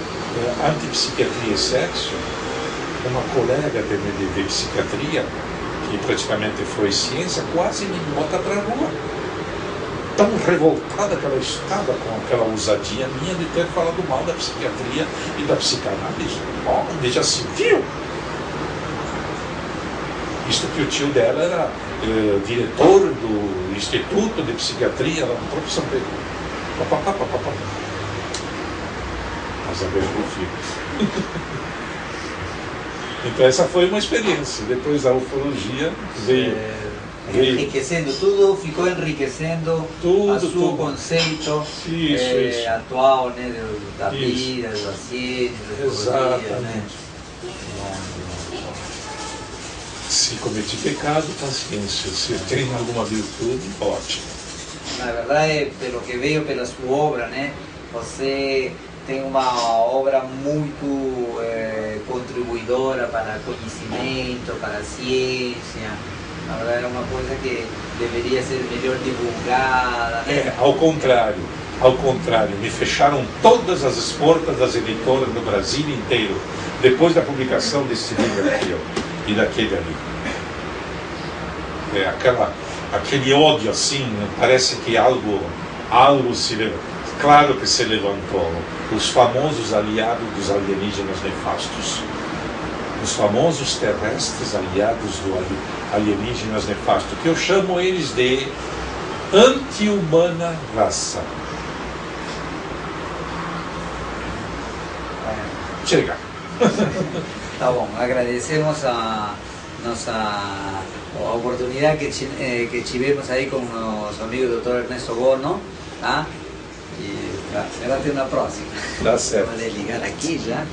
Antipsiquiatria e Sexo, uma colega de psiquiatria, que praticamente foi ciência, quase me bota para a rua. Tão revoltada que ela estava com aquela ousadia minha de ter falado mal da psiquiatria e da psicanálise. Onde já se viu? Isto que o tio dela era diretor do Instituto de Psiquiatria lá no próprio São Pedro. Mas a ver o filho. Então essa foi uma experiência. Depois a ufologia veio enriquecendo, tudo ficou enriquecendo o seu conceito atual, né, da vida, da ciência, da ufologia, né? Se cometi pecado, paciência. Se tem alguma virtude, ótimo. Na verdade, pelo que veio pela sua obra, né, você tem uma obra muito contribuidora para conhecimento, para a ciência. Na verdade, é uma coisa que deveria ser melhor divulgada, né? Ao contrário, me fecharam todas as portas das editoras no Brasil inteiro, depois da publicação desse livro aqui, e daquele ali. Aquele ódio assim, parece que algo se levantou. Claro que se levantou. Os famosos aliados dos alienígenas nefastos. Os famosos terrestres aliados do alienígenas nefastos, que eu chamo eles de anti-humana raça. Chega. Tá bom, agradecemos a nossa oportunidade que tivemos aí com o nosso amigo Dr. Ernesto Bono, tá? E será até uma próxima. Dá certo. Vou ligar aqui já.